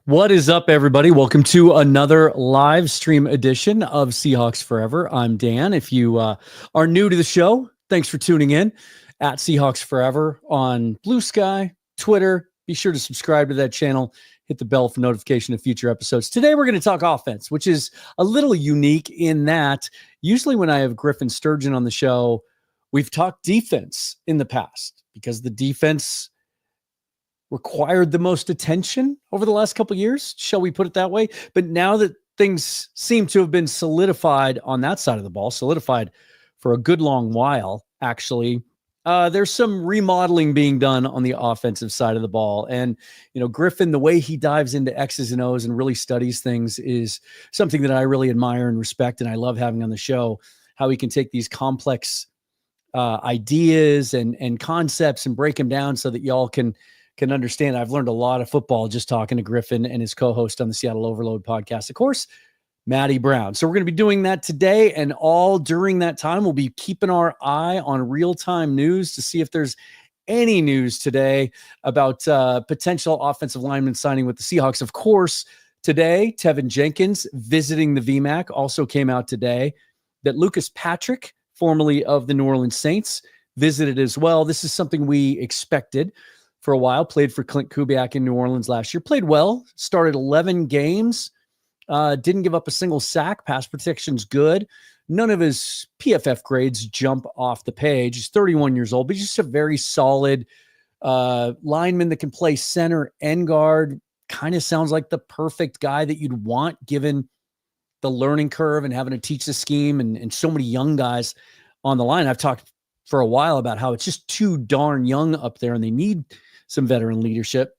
What is up, everybody? Welcome to another live stream edition of Seahawks Forever. I'm Dan. If you are new to the show, thanks for tuning in at Seahawks Forever on Blue Sky, Twitter. Be sure to subscribe to that channel. Hit the bell for notification of future episodes. Today, we're going to talk offense, which is a little unique in that usually when I have Griffin Sturgeon on the show, we've talked defense in the past because the defense required the most attention over the last couple of years, shall we put it that way? But now that things seem to have been solidified on that side of the ball, solidified for a good long while, actually, there's some remodeling being done on the offensive side of the ball. And, you know, Griffin, the way he dives into X's and O's and really studies things is something that I really admire and respect. And I love having on the show how he can take these complex ideas and concepts and break them down so that y'all can understand. I've learned a lot of football just talking to Griffin and his co-host on the Seattle Overload podcast, of course, Matty Brown. So we're going to be doing that today, and all during that time, we'll be keeping our eye on real-time news to see if there's any news today about potential offensive lineman signing with the Seahawks. Of course, today, Tevin Jenkins visiting the VMAC also came out today that Lucas Patrick, formerly of the New Orleans Saints, visited as well. This is something we expected for a while. Played for Klint Kubiak in New Orleans last year. Played well. Started 11 games. Didn't give up a single sack. Pass protection's good. None of his PFF grades jump off the page. He's 31 years old, but he's just a very solid lineman that can play center and guard. Kind of sounds like the perfect guy that you'd want given the learning curve and having to teach the scheme and so many young guys on the line. I've talked for a while about how it's just too darn young up there and they need some veteran leadership.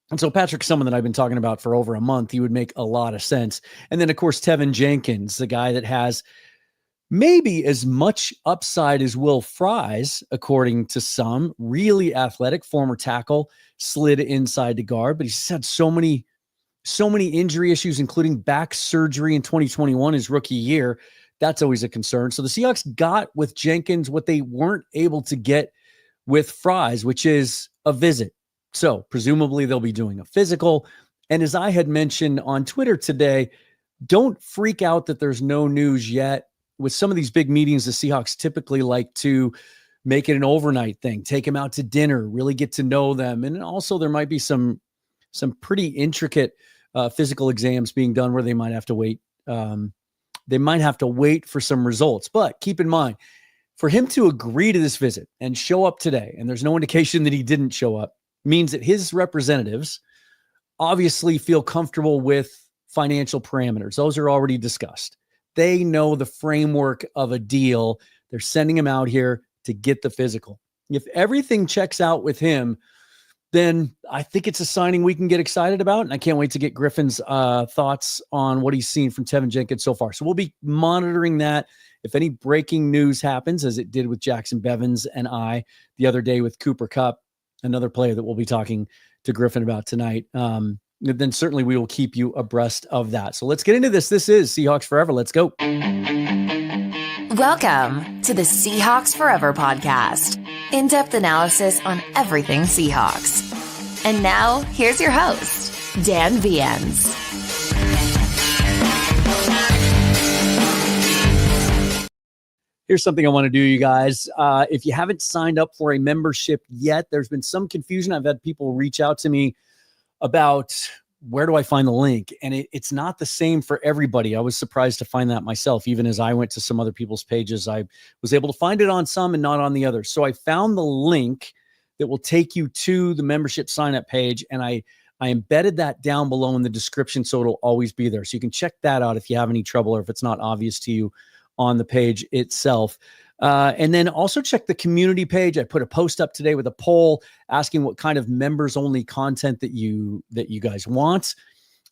And so Patrick's someone that I've been talking about for over a month. He would make a lot of sense. And then, of course, Tevin Jenkins, the guy that has maybe as much upside as Will Fries, according to some, really athletic, former tackle, slid inside to guard, but he's had so many injury issues, including back surgery in 2021, his rookie year. That's always a concern. So the Seahawks got with Jenkins what they weren't able to get with Fries, which is a visit. So presumably they'll be doing a physical. And as I had mentioned on Twitter today, don't freak out that there's no news yet. With some of these big meetings, the Seahawks typically like to make it an overnight thing, take them out to dinner, really get to know them. And also there might be some pretty intricate physical exams being done where they might have to wait. They might have to wait for some results. But keep in mind, for him to agree to this visit and show up today, and there's no indication that he didn't show up, means that his representatives obviously feel comfortable with financial parameters. Those are already discussed. They know the framework of a deal. They're sending him out here to get the physical. If everything checks out with him, then I think it's a signing we can get excited about. And I can't wait to get Griffin's thoughts on what he's seen from Tevin Jenkins so far. So we'll be monitoring that. If any breaking news happens, as it did with Jackson Bevins and I the other day with Cooper Kupp, another player that we'll be talking to Griffin about tonight, then certainly we will keep you abreast of that. So let's get into this. This is Seahawks Forever. Let's go. Welcome to the Seahawks Forever podcast. In-depth analysis on everything Seahawks. And now, here's your host, Dan Viens. Here's something I want to do, you guys. If you haven't signed up for a membership yet, there's been some confusion. I've had people reach out to me about where do I find the link? And it's not the same for everybody. I was surprised to find that myself. Even as I went to some other people's pages, I was able to find it on some and not on the others. So I found the link that will take you to the membership sign-up page, and I embedded that down below in the description so it'll always be there. So you can check that out if you have any trouble or if it's not obvious to you on the page itself. And then also check the community page. I put a post up today with a poll asking what kind of members only content that you guys want.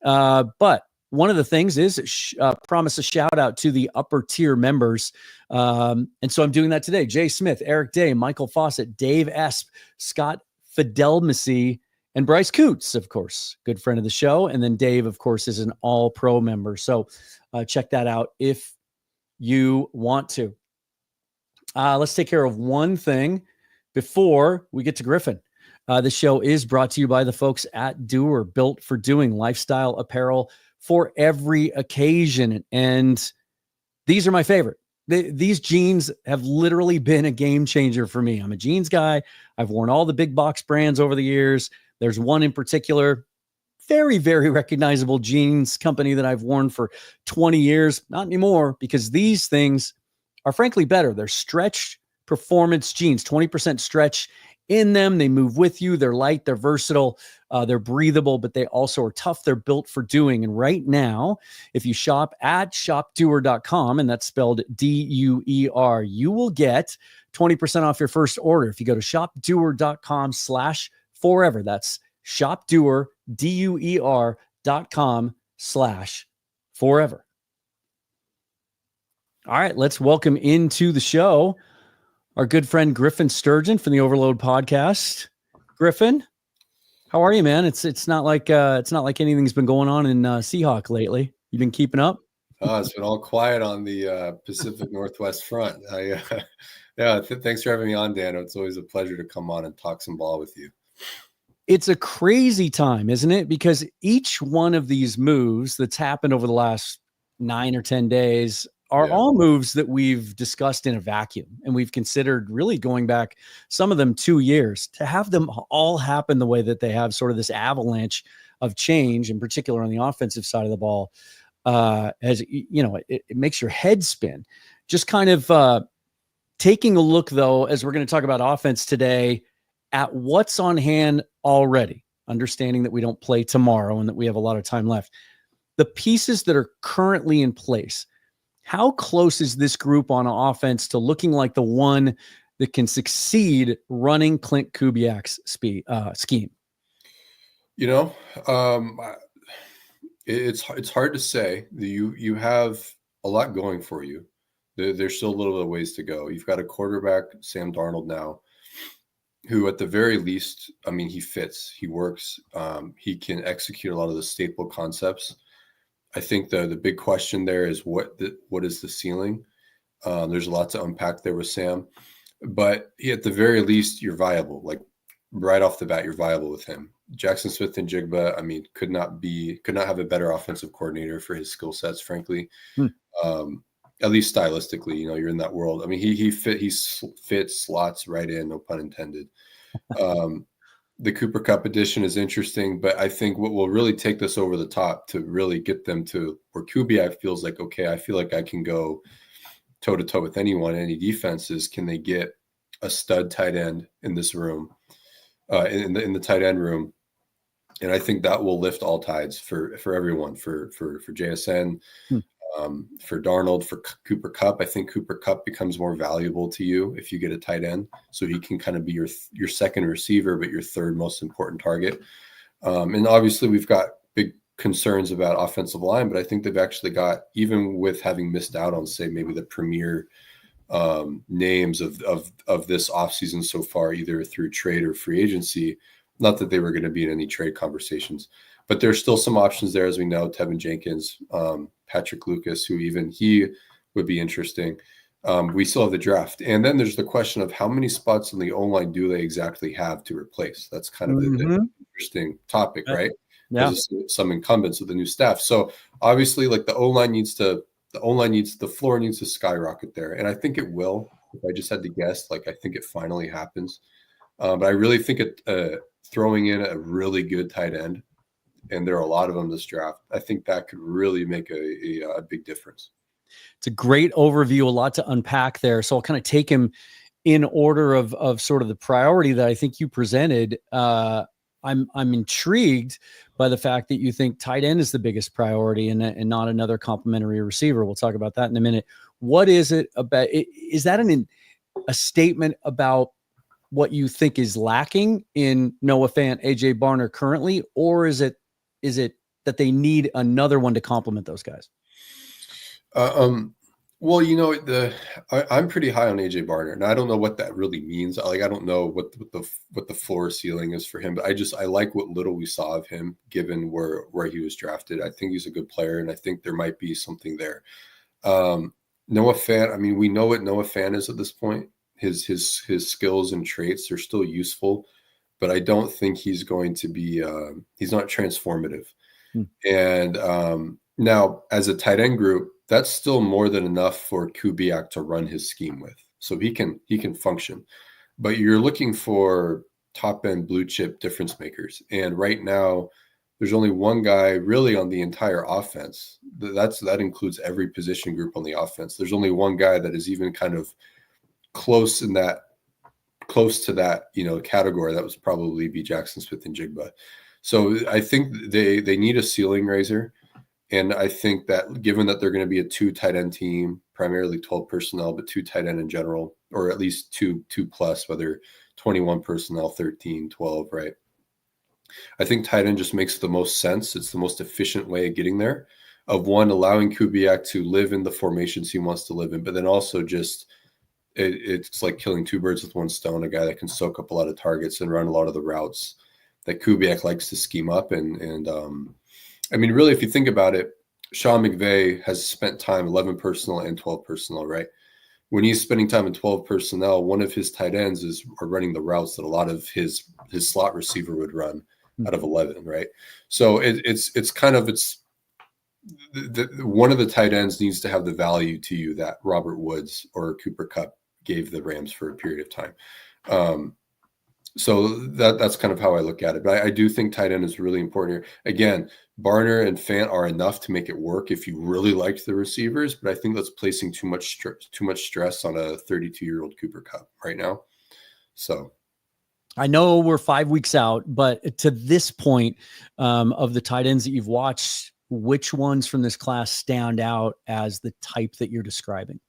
But one of the things is promise a shout out to the upper tier members. And so I'm doing that today. Jay Smith, Eric Day, Michael Fawcett, Dave Esp, Scott Fidelmacy, and Bryce Coots, of course, good friend of the show. And then Dave, of course, is an all pro member. So check that out if you want to. Let's take care of one thing before we get to Griffin. The show is brought to you by the folks at Doer, built for doing lifestyle apparel for every occasion. And these are my favorite. These jeans have literally been a game changer for me. I'm a jeans guy. I've worn all the big box brands over the years. There's one in particular, very, very recognizable jeans company that I've worn for 20 years. Not anymore, because these things are frankly better. They're stretch performance jeans, 20% stretch in them. They move with you. They're light. They're versatile. They're breathable, but they also are tough. They're built for doing. And right now, if you shop at shopdoer.com, and that's spelled DUER, you will get 20% off your first order. If you go to shopdoer.com/forever, that's shopdoer, DUER.com/forever. All right, let's welcome into the show our good friend Griffin Sturgeon from the Overload podcast. Griffin, how are you, man? It's not like anything's been going on in Seahawk lately. You been keeping up? It's been all quiet on the Pacific Northwest front. Thanks for having me on, Dan. It's always a pleasure to come on and talk some ball with you. It's a crazy time, isn't it? Because each one of these moves that's happened over the last 9 or 10 days are all moves that we've discussed in a vacuum, and we've considered really going back, some of them 2 years, to have them all happen the way that they have, sort of this avalanche of change, in particular on the offensive side of the ball. As you know, it makes your head spin. Just kind of taking a look, though, as we're going to talk about offense today, at what's on hand already, understanding that we don't play tomorrow and that we have a lot of time left. The pieces that are currently in place, how close is this group on offense to looking like the one that can succeed running Klint Kubiak's scheme? You know, it's hard to say. You have a lot going for you. There's still a little bit of ways to go. You've got a quarterback, Sam Darnold, now, who at the very least, I mean, he fits, he works, he can execute a lot of the staple concepts. I think the big question there is what is the ceiling? There's a lot to unpack there with Sam, but at the very least, you're viable. Like right off the bat, you're viable with him. Jackson Smith and Jigba, I mean, could not have a better offensive coordinator for his skill sets, frankly. At least stylistically, you know, you're in that world. I mean, he fits slots right in, no pun intended. The Cooper Kupp edition is interesting, but I think what will really take this over the top to really get them to where Kubiak feels like, okay, I feel like I can go toe to toe with anyone, any defenses. Can they get a stud tight end in this room, in the tight end room? And I think that will lift all tides for everyone, for JSN, for Darnold, for Cooper Kupp. I think Cooper Kupp becomes more valuable to you if you get a tight end, so he can kind of be your second receiver, but your third most important target. And obviously we've got big concerns about offensive line, but I think they've actually got, even with having missed out on, say, maybe the premier names of this offseason so far, either through trade or free agency, not that they were going to be in any trade conversations, but there's still some options there, as we know. Tevin Jenkins, Patrick Lucas, who even he would be interesting. We still have the draft. And then there's the question of how many spots in the O-line do they exactly have to replace? That's kind of the interesting topic, right? Yeah. There's some incumbents with the new staff. So obviously, like the floor needs to skyrocket there. And I think it will. If I just had to guess, like I think it finally happens. But I really think throwing in a really good tight end, and there are a lot of them this draft, I think that could really make a big difference. It's a great overview, a lot to unpack there. So I'll kind of take him in order of sort of the priority that I think you presented. I'm intrigued by the fact that you think tight end is the biggest priority and not another complimentary receiver. We'll talk about that in a minute. What is it about? Is that a statement about what you think is lacking in Noah Fant, AJ Barner currently, or is it that they need another one to complement those guys? Well, you know, I'm pretty high on AJ Barner, and I don't know what that really means. I don't know what the floor ceiling is for him, but I like what little we saw of him, given where he was drafted. I think he's a good player, and I think there might be something there. Noah Fant, I mean, we know what Noah Fant is at this point. His skills and traits are still useful, but I don't think he's going to be. He's not transformative. And now, as a tight end group, that's still more than enough for Kubiak to run his scheme with, so he can function. But you're looking for top end blue chip difference makers, and right now, there's only one guy really on the entire offense. That includes every position group on the offense. There's only one guy that is even kind of close to that, category. That was probably be Jackson Smith-Njigba. So I think they need a ceiling raiser. And I think that given that they're going to be a 2 tight end team, primarily 12 personnel, but 2 tight end in general, or at least two plus, whether 21 personnel, 13, 12, right? I think tight end just makes the most sense. It's the most efficient way of getting there, of one, allowing Kubiak to live in the formations he wants to live in, but then also just it's like killing 2 birds with one stone, a guy that can soak up a lot of targets and run a lot of the routes that Kubiak likes to scheme up. And I mean, really, if you think about it, Sean McVay has spent time 11 personnel and 12 personnel, right? When he's spending time in 12 personnel, one of his tight ends are running the routes that a lot of his slot receiver would run out of 11, right? So it's one of the tight ends needs to have the value to you that Robert Woods or Cooper Kupp gave the Rams for a period of time. So that's kind of how I look at it. But I do think tight end is really important here. Again, Barner and Fant are enough to make it work if you really liked the receivers, but I think that's placing too much stress on a 32-year-old Cooper Kupp right now. So I know we're 5 weeks out, but to this point of the tight ends that you've watched, which ones from this class stand out as the type that you're describing?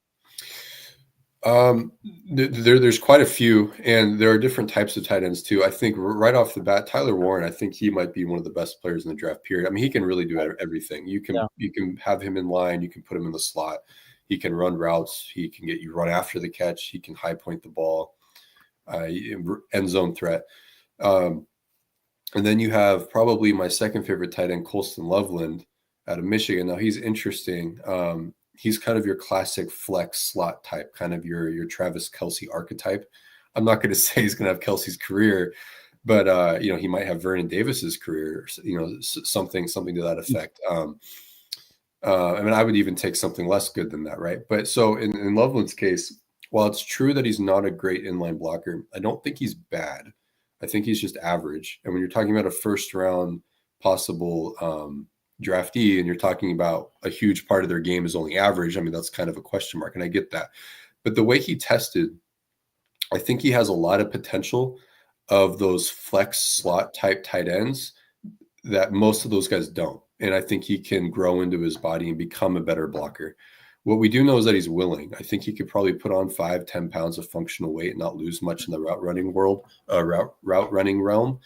There's quite a few, and there are different types of tight ends too. I think right off the bat, Tyler Warren, I think he might be one of the best players in the draft period. I mean, he can really do everything. You can have him in line, you can put him in the slot, he can run routes, he can get you run after the catch, he can high point the ball, end zone threat. And then you have probably my second favorite tight end, Colston Loveland out of Michigan. Now he's interesting. He's kind of your classic flex slot type, kind of your Travis Kelce archetype. I'm not going to say he's going to have Kelce's career, but he might have Vernon Davis's career, something to that effect. I mean, I would even take something less good than that, right? But so in Loveland's case, while it's true that he's not a great inline blocker, I don't think he's bad. I think he's just average. And when you're talking about a first round possible draftee, and you're talking about a huge part of their game is only average, I mean, that's kind of a question mark, and I get that. But the way he tested, I think he has a lot of potential of those flex slot type tight ends that most of those guys don't. And I think he can grow into his body and become a better blocker. What we do know is that he's willing. I think he could probably put on 5-10 pounds of functional weight and not lose much in the route running realm.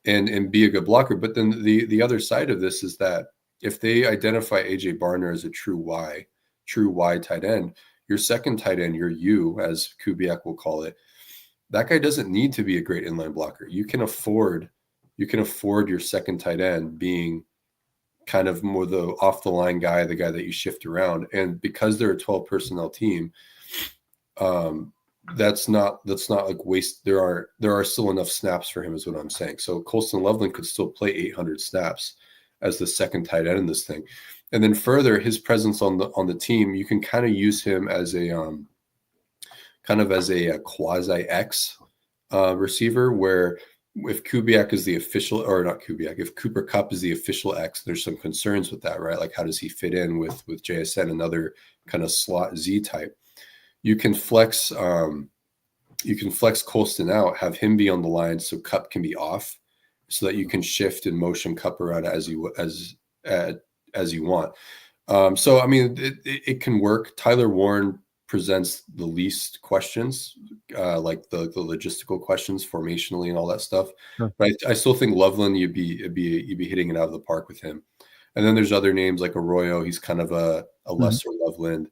And be a good blocker. But then the other side of this is that if they identify AJ Barner as a true Y tight end, your second tight end, your U, as Kubiak will call it, that guy doesn't need to be a great inline blocker. You can afford your second tight end being kind of more the off the line guy, the guy that you shift around. And because they're a 12 personnel team, that's not like waste. There are still enough snaps for him, is what I'm saying. So Colston Loveland could still play 800 snaps as the second tight end in this thing. And then further, his presence on the team, you can kind of use him as a quasi X receiver, where if Kubiak is the official, or not Kubiak, if Cooper Kupp is the official X, there's some concerns with that, right? Like, how does he fit in with JSN, another kind of slot Z type? You can flex Colston out, have him be on the line so Kupp can be off, so that you can shift and motion Kupp around as you want. So I mean, it can work. Tyler Warren presents the least questions, like the logistical questions, formationally and all that stuff. Sure. But I still think Loveland, you'd be hitting it out of the park with him. And then there's other names like Arroyo. He's kind of a lesser Loveland.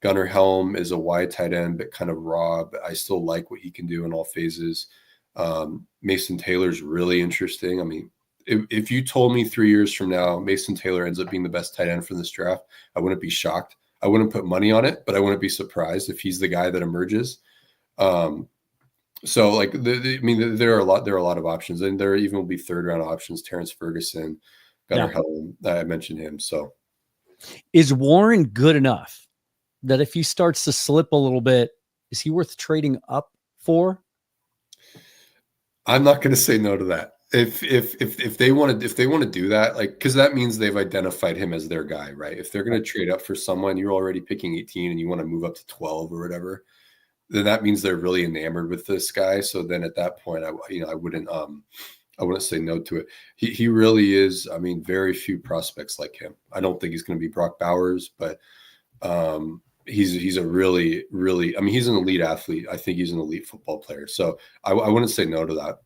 Gunnar Helm is a wide tight end, but kind of raw. But I still like what he can do in all phases. Mason Taylor's really interesting. I mean, if you told me 3 years from now Mason Taylor ends up being the best tight end for this draft, I wouldn't be shocked. I wouldn't put money on it, but I wouldn't be surprised if he's the guy that emerges. So like I mean, there are a lot of options, and there even will be third round options. Terrence Ferguson, Gunnar Helm, I mentioned him. So is Warren good enough that if he starts to slip a little bit, is he worth trading up for? I'm not going to say no to that. If they want to do that, like, because that means they've identified him as their guy, right? If they're going to trade up for someone, you're already picking 18 and you want to move up to 12 or whatever, then that means they're really enamored with this guy. So then at that point, I wouldn't say no to it. He really is. I mean, very few prospects like him. I don't think he's going to be Brock Bowers, but he's a really, really, I mean, he's an elite athlete. I think he's an elite football player. So I wouldn't say no to that.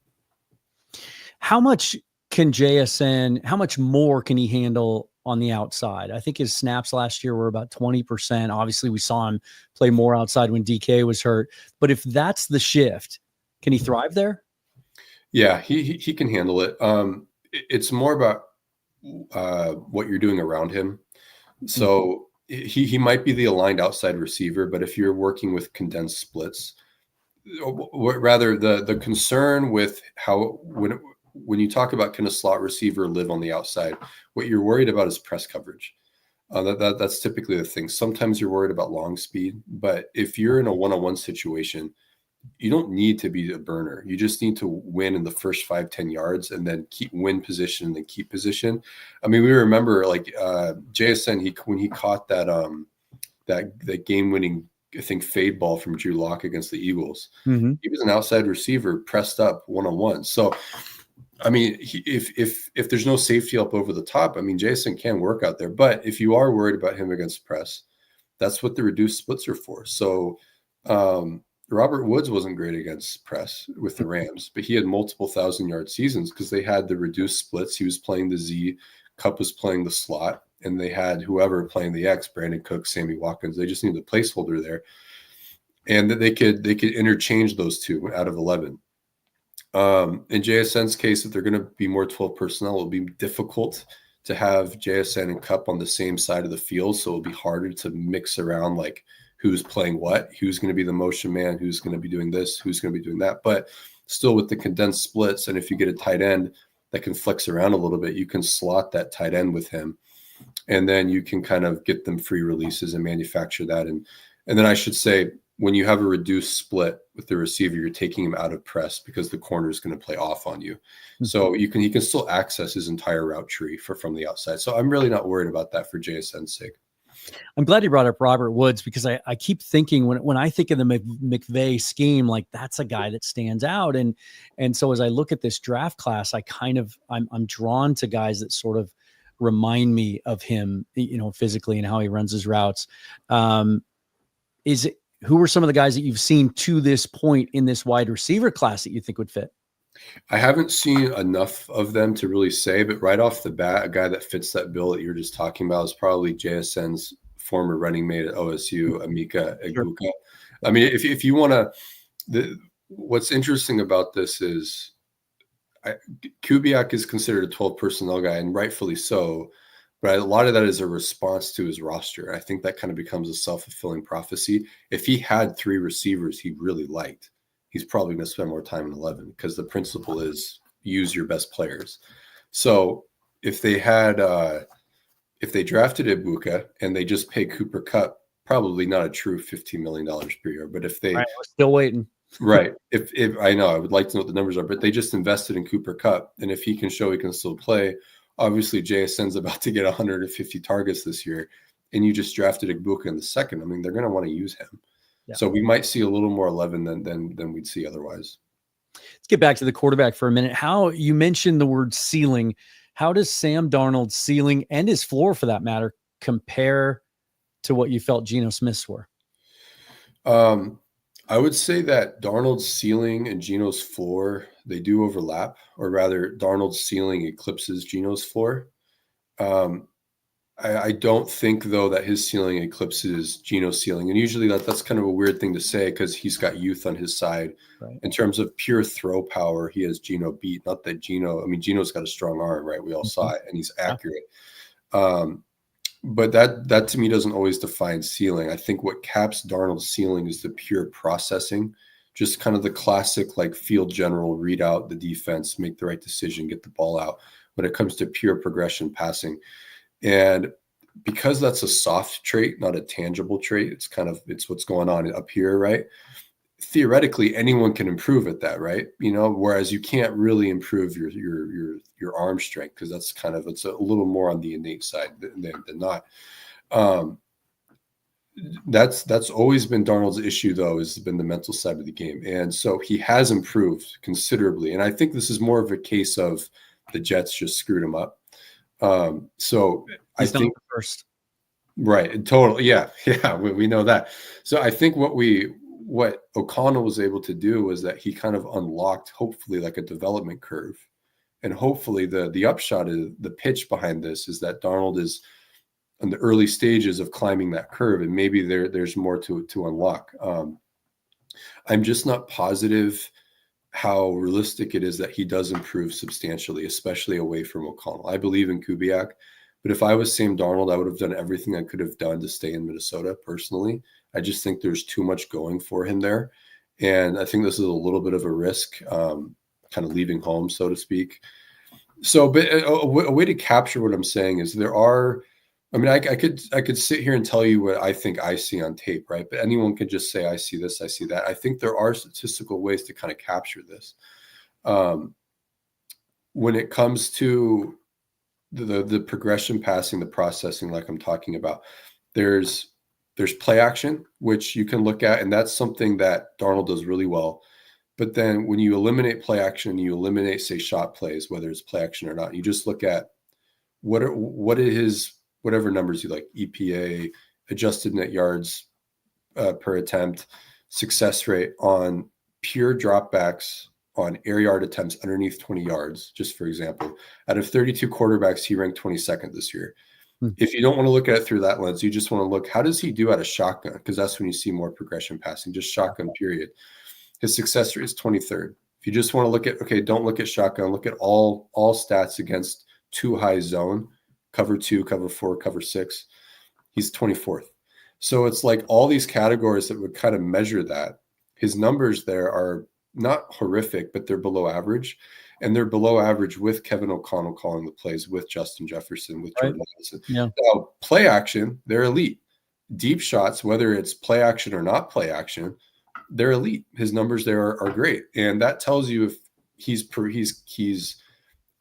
How much can JSN, how much more can he handle on the outside? I think his snaps last year were about 20%. Obviously, we saw him play more outside when DK was hurt. But if that's the shift, can he thrive there? Yeah, he can handle it. It's more about what you're doing around him. So he might be the aligned outside receiver, but if you're working with condensed splits, rather the concern with how when you talk about can a slot receiver live on the outside, what you're worried about is press coverage. That's typically the thing. Sometimes you're worried about long speed, but if you're in a one-on-one situation, you don't need to be a burner. You just need to win in the first 5-10 yards and then win position and then keep position. I mean, we remember like JSN, when he caught that game-winning, I think, fade ball from Drew Lock against the Eagles. Mm-hmm. He was an outside receiver pressed up one-on-one. So, I mean, if there's no safety up over the top, I mean, Jason can work out there. But if you are worried about him against press, that's what the reduced splits are for. So Robert Woods wasn't great against press with the Rams, but he had multiple 1,000-yard seasons because they had the reduced splits. He was playing the Z, Kupp was playing the slot, and they had whoever playing the X, Brandon Cooks, Sammy Watkins. They just needed a placeholder there. And that they could interchange those two out of 11. In JSN's case, if they're going to be more 12 personnel, it'll be difficult to have JSN and Kupp on the same side of the field. So it'll be harder to mix around like who's playing what, who's going to be the motion man, who's going to be doing this, who's going to be doing that. But still with the condensed splits, and if you get a tight end that can flex around a little bit, you can slot that tight end with him. And then you can kind of get them free releases and manufacture that. And then I should say, when you have a reduced split with the receiver, you're taking him out of press because the corner is going to play off on you. Mm-hmm. So he can still access his entire route tree from the outside. So I'm really not worried about that for JSN's sake. I'm glad you brought up Robert Woods because I keep thinking when I think of the McVay scheme, like that's a guy that stands out. And so as I look at this draft class, I'm drawn to guys that sort of remind me of him, physically and how he runs his routes. Who are some of the guys that you've seen to this point in this wide receiver class that you think would fit? I haven't seen enough of them to really say, but right off the bat, a guy that fits that bill that you're just talking about is probably JSN's former running mate at OSU, Emeka Egbuka. Sure. I mean, if you want to, what's interesting about this is Kubiak is considered a 12 personnel guy, and rightfully so. But a lot of that is a response to his roster. I think that kind of becomes a self-fulfilling prophecy. If he had 3 receivers he really liked, he's probably going to spend more time in 11 because the principle is use your best players. So if they drafted Egbuka and they just pay Cooper Kupp, probably not a true $15 million per year. But if they we're still waiting. Right. If I know, I would like to know what the numbers are, but they just invested in Cooper Kupp. And if he can show he can still play, obviously JSN's about to get 150 targets this year, and you just drafted Egbuka in the second. I mean, they're going to want to use him. Yeah. So we might see a little more 11 than we'd see otherwise. Let's get back to the quarterback for a minute. How you mentioned the word ceiling. How does Sam Darnold's ceiling and his floor, for that matter, compare to what you felt Geno Smith's were? I would say that Darnold's ceiling and Geno's floor, they do overlap, or rather Darnold's ceiling eclipses Geno's floor. I don't think, though, that his ceiling eclipses Geno's ceiling. And usually that's kind of a weird thing to say because he's got youth on his side. Right. In terms of pure throw power, he has Geno beat. Not that Geno's got a strong arm, right? We all saw it, and he's accurate. But that to me doesn't always define ceiling. I think what caps Darnold's ceiling is the pure processing, just kind of the classic like field general, read out the defense, make the right decision, get the ball out when it comes to pure progression passing. And because that's a soft trait, not a tangible trait, it's what's going on up here, right? Theoretically, anyone can improve at that, right? Whereas you can't really improve your arm strength, because it's a little more on the innate side than not. That's always been Darnold's issue, though, has been the mental side of the game. And so he has improved considerably. And I think this is more of a case of the Jets just screwed him up. So He's I think not the first. Right. Totally. Yeah. Yeah. We know that. So I think what O'Connell was able to do was that he kind of unlocked, hopefully, like a development curve. And hopefully the upshot of the pitch behind this is that Darnold is in the early stages of climbing that curve, and maybe there's more to unlock. I'm just not positive how realistic it is that he does improve substantially, especially away from O'Connell. I believe in Kubiak, but if I was Sam Darnold, I would have done everything I could have done to stay in Minnesota personally. I just think there's too much going for him there. And I think this is a little bit of a risk, kind of leaving home, so to speak. So, but a way to capture what I'm saying is I could sit here and tell you what I think I see on tape, right? But anyone could just say, I see this, I see that. I think there are statistical ways to kind of capture this. When it comes to the progression passing, the processing, like I'm talking about, there's play action, which you can look at, and that's something that Darnold does really well. But then when you eliminate play action, you eliminate, say, shot plays, whether it's play action or not, you just look at what are his whatever numbers you like, EPA, adjusted net yards per attempt, success rate on pure dropbacks on air yard attempts underneath 20 yards, just for example. Out of 32 quarterbacks, he ranked 22nd this year. If you don't want to look at it through that lens, you just want to look, how does he do out of shotgun? Because that's when you see more progression passing, just shotgun period. His success rate is 23rd. If you just want to look at, okay, don't look at shotgun, look at all stats against too high zone, cover 2, cover 4, cover 6, he's 24th. So it's like all these categories that would kind of measure that. His numbers there are not horrific, but they're below average. And they're below average with Kevin O'Connell calling the plays, with Justin Jefferson, with Jordan Dennison. Yeah. Now, play action, they're elite. Deep shots, whether it's play action or not play action, they're elite. His numbers there are great. And that tells you if he's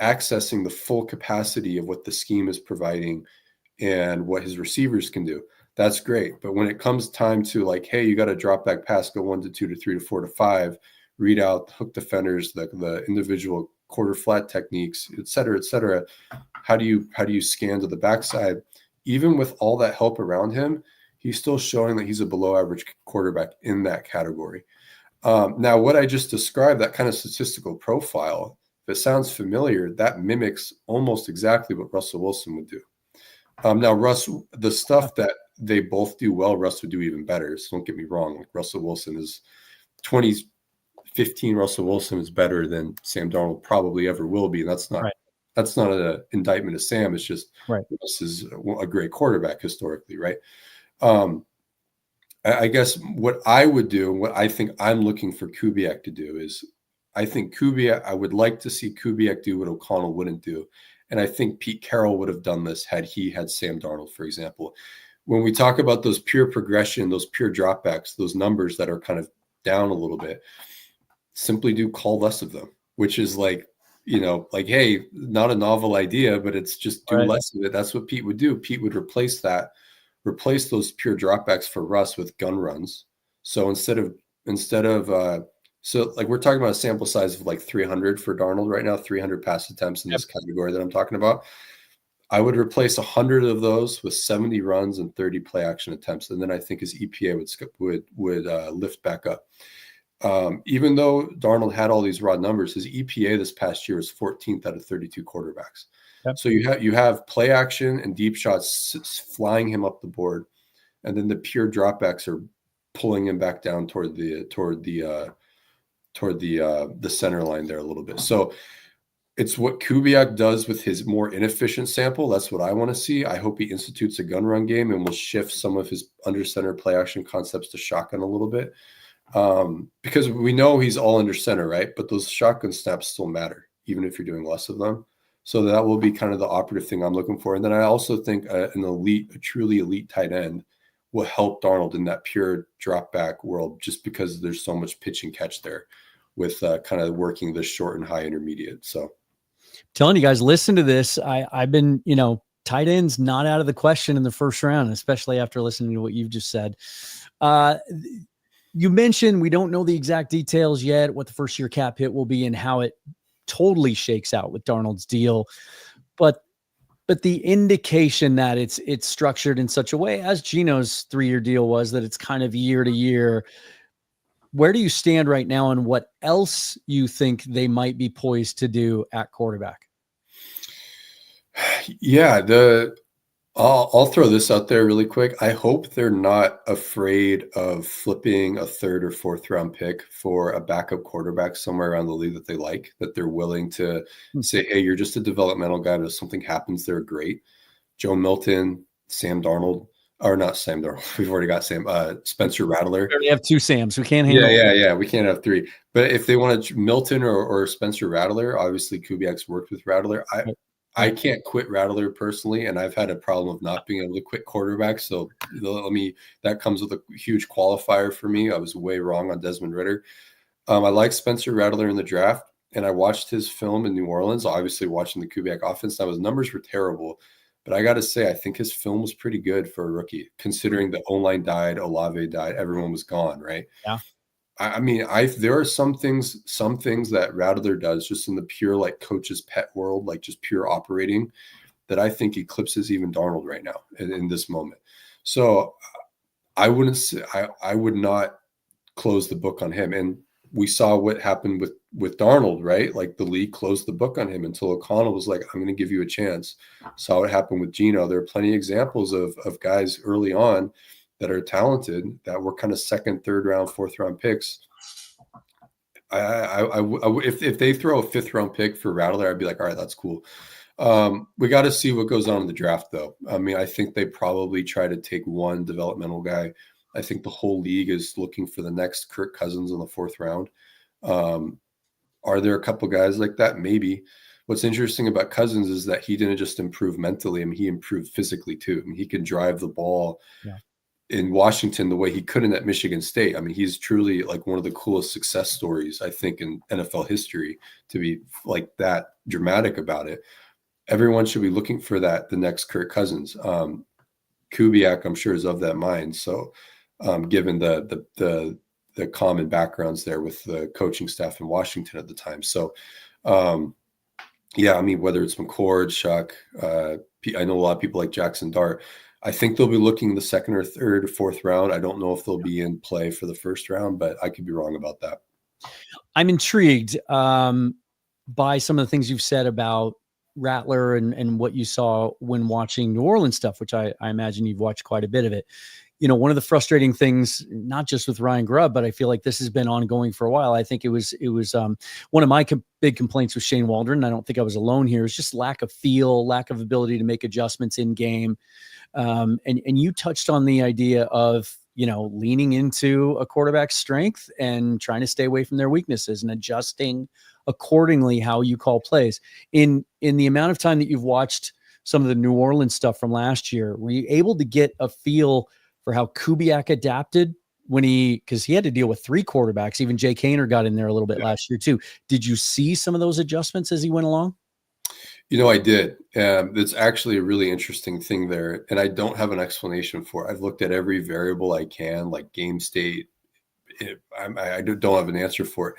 accessing the full capacity of what the scheme is providing and what his receivers can do. That's great. But when it comes time to like, hey, you got a drop back pass, go 1 to 2 to 3 to 4 to 5, read out hook defenders, the individual quarter flat techniques, et cetera, how do you scan to the backside? Even with all that help around him, he's still showing that he's a below average quarterback in that category. Now, what I just described, that kind of statistical profile, if it sounds familiar, that mimics almost exactly what Russell Wilson would do. Now, Russ, the stuff that they both do well, Russ would do even better. So don't get me wrong. Like Russell Wilson is 2015. Russell Wilson is better than Sam Darnold probably ever will be. And that's not an indictment of Sam. It's just Russ is a great quarterback historically, right? I guess what I would do, and what I think I'm looking for Kubiak to do is, I would like to see Kubiak do what O'Connell wouldn't do. And I think Pete Carroll would have done this had he had Sam Darnold, for example. When we talk about those pure progression, those pure dropbacks, those numbers that are kind of down a little bit, simply do call less of them, which is like, hey, not a novel idea, but it's just do less of it. That's what Pete would do. Pete would replace those pure dropbacks for Russ with gun runs. So instead of so like we're talking about a sample size of like 300 for Darnold right now, 300 pass attempts in this category that I'm talking about. I would replace 100 of those with 70 runs and 30 play action attempts, and then I think his EPA would lift back up. Even though Darnold had all these raw numbers, his EPA this past year was 14th out of 32 quarterbacks. Yep. So you have play action and deep shots flying him up the board, and then the pure dropbacks are pulling him back down toward the center line there a little bit. So it's what Kubiak does with his more inefficient sample. That's what I want to see. I hope he institutes a gun run game and will shift some of his under center play action concepts to shotgun a little bit. Because we know he's all under center, right? But those shotgun snaps still matter, even if you're doing less of them. So that will be kind of the operative thing I'm looking for. And then I also think a truly elite tight end will help Darnold in that pure drop back world, just because there's so much pitch and catch there with kind of working the short and high intermediate. So telling you guys, listen to this. I've been, tight ends not out of the question in the first round, especially after listening to what you've just said. You mentioned we don't know the exact details yet, what the first year cap hit will be and how it totally shakes out with Darnold's deal. But the indication that it's structured in such a way, as Geno's 3-year deal was, that it's kind of year to year. Where do you stand right now, and what else you think they might be poised to do at quarterback? Yeah, I'll throw this out there really quick. I hope they're not afraid of flipping a 3rd or 4th round pick for a backup quarterback somewhere around the league that they like, that they're willing to say, hey, you're just a developmental guy, but if something happens, they're great. Joe Milton, Sam Darnold, or not Sam Darnold. We've already got Spencer Rattler. We already have 2 Sams. We can't handle Yeah. We can't have 3. But if they want Milton or Spencer Rattler, obviously Kubiak's worked with Rattler. I can't quit Rattler personally, and I've had a problem of not being able to quit quarterback. So that comes with a huge qualifier for me. I was way wrong on Desmond Ridder. I like Spencer Rattler in the draft, and I watched his film in New Orleans, obviously watching the Kubiak offense. Now, his numbers were terrible, but I got to say, I think his film was pretty good for a rookie, considering the O-line died, Olave died, everyone was gone, right? Yeah. I mean, there are some things that Rattler does just in the pure like coach's pet world, like just pure operating, that I think eclipses even Darnold right now in this moment. So I would not close the book on him. And we saw what happened with Darnold, right? Like the league closed the book on him until O'Connell was like, I'm going to give you a chance. Saw what happened with Geno. There are plenty of examples of guys early on that are talented that were kind of 2nd, 3rd round, 4th round picks. If they throw a 5th round pick for Rattler, I'd be like, all right, that's cool. We got to see what goes on in the draft, though. I mean, I think they probably try to take one developmental guy. I think the whole league is looking for the next Kirk Cousins in the 4th round. Are there a couple guys like that? Maybe. What's interesting about Cousins is that he didn't just improve mentally. I mean, he improved physically too. I mean, he can drive the ball. Yeah. In Washington the way he couldn't at Michigan State. I mean, he's truly like one of the coolest success stories, I think, in NFL history, to be like that dramatic about it. Everyone should be looking for that, the next Kirk Cousins. Kubiak, I'm sure, is of that mind. So given the common backgrounds there with the coaching staff in Washington at the time. So yeah, I mean, whether it's McCord, Shuck, I know a lot of people like Jackson Dart. I think they'll be looking the 2nd or 3rd or 4th round. I don't know if they'll be in play for the 1st round, but I could be wrong about that. I'm intrigued by some of the things you've said about Rattler and what you saw when watching New Orleans stuff, which I imagine you've watched quite a bit of it. One of the frustrating things, not just with Ryan Grubb, but I feel like this has been ongoing for a while. I think it was one of my big complaints with Shane Waldron. I don't think I was alone here. It's just lack of feel, lack of ability to make adjustments in game. And you touched on the idea of, leaning into a quarterback's strength and trying to stay away from their weaknesses and adjusting accordingly how you call plays. In the amount of time that you've watched some of the New Orleans stuff from last year, were you able to get a feel for how Kubiak adapted because he had to deal with 3 quarterbacks? Even Jay Kaner got in there a little bit last year too. Did you see some of those adjustments as he went along? I did. That's actually a really interesting thing there. And I don't have an explanation for it. I've looked at every variable I can, like game state. I don't have an answer for it.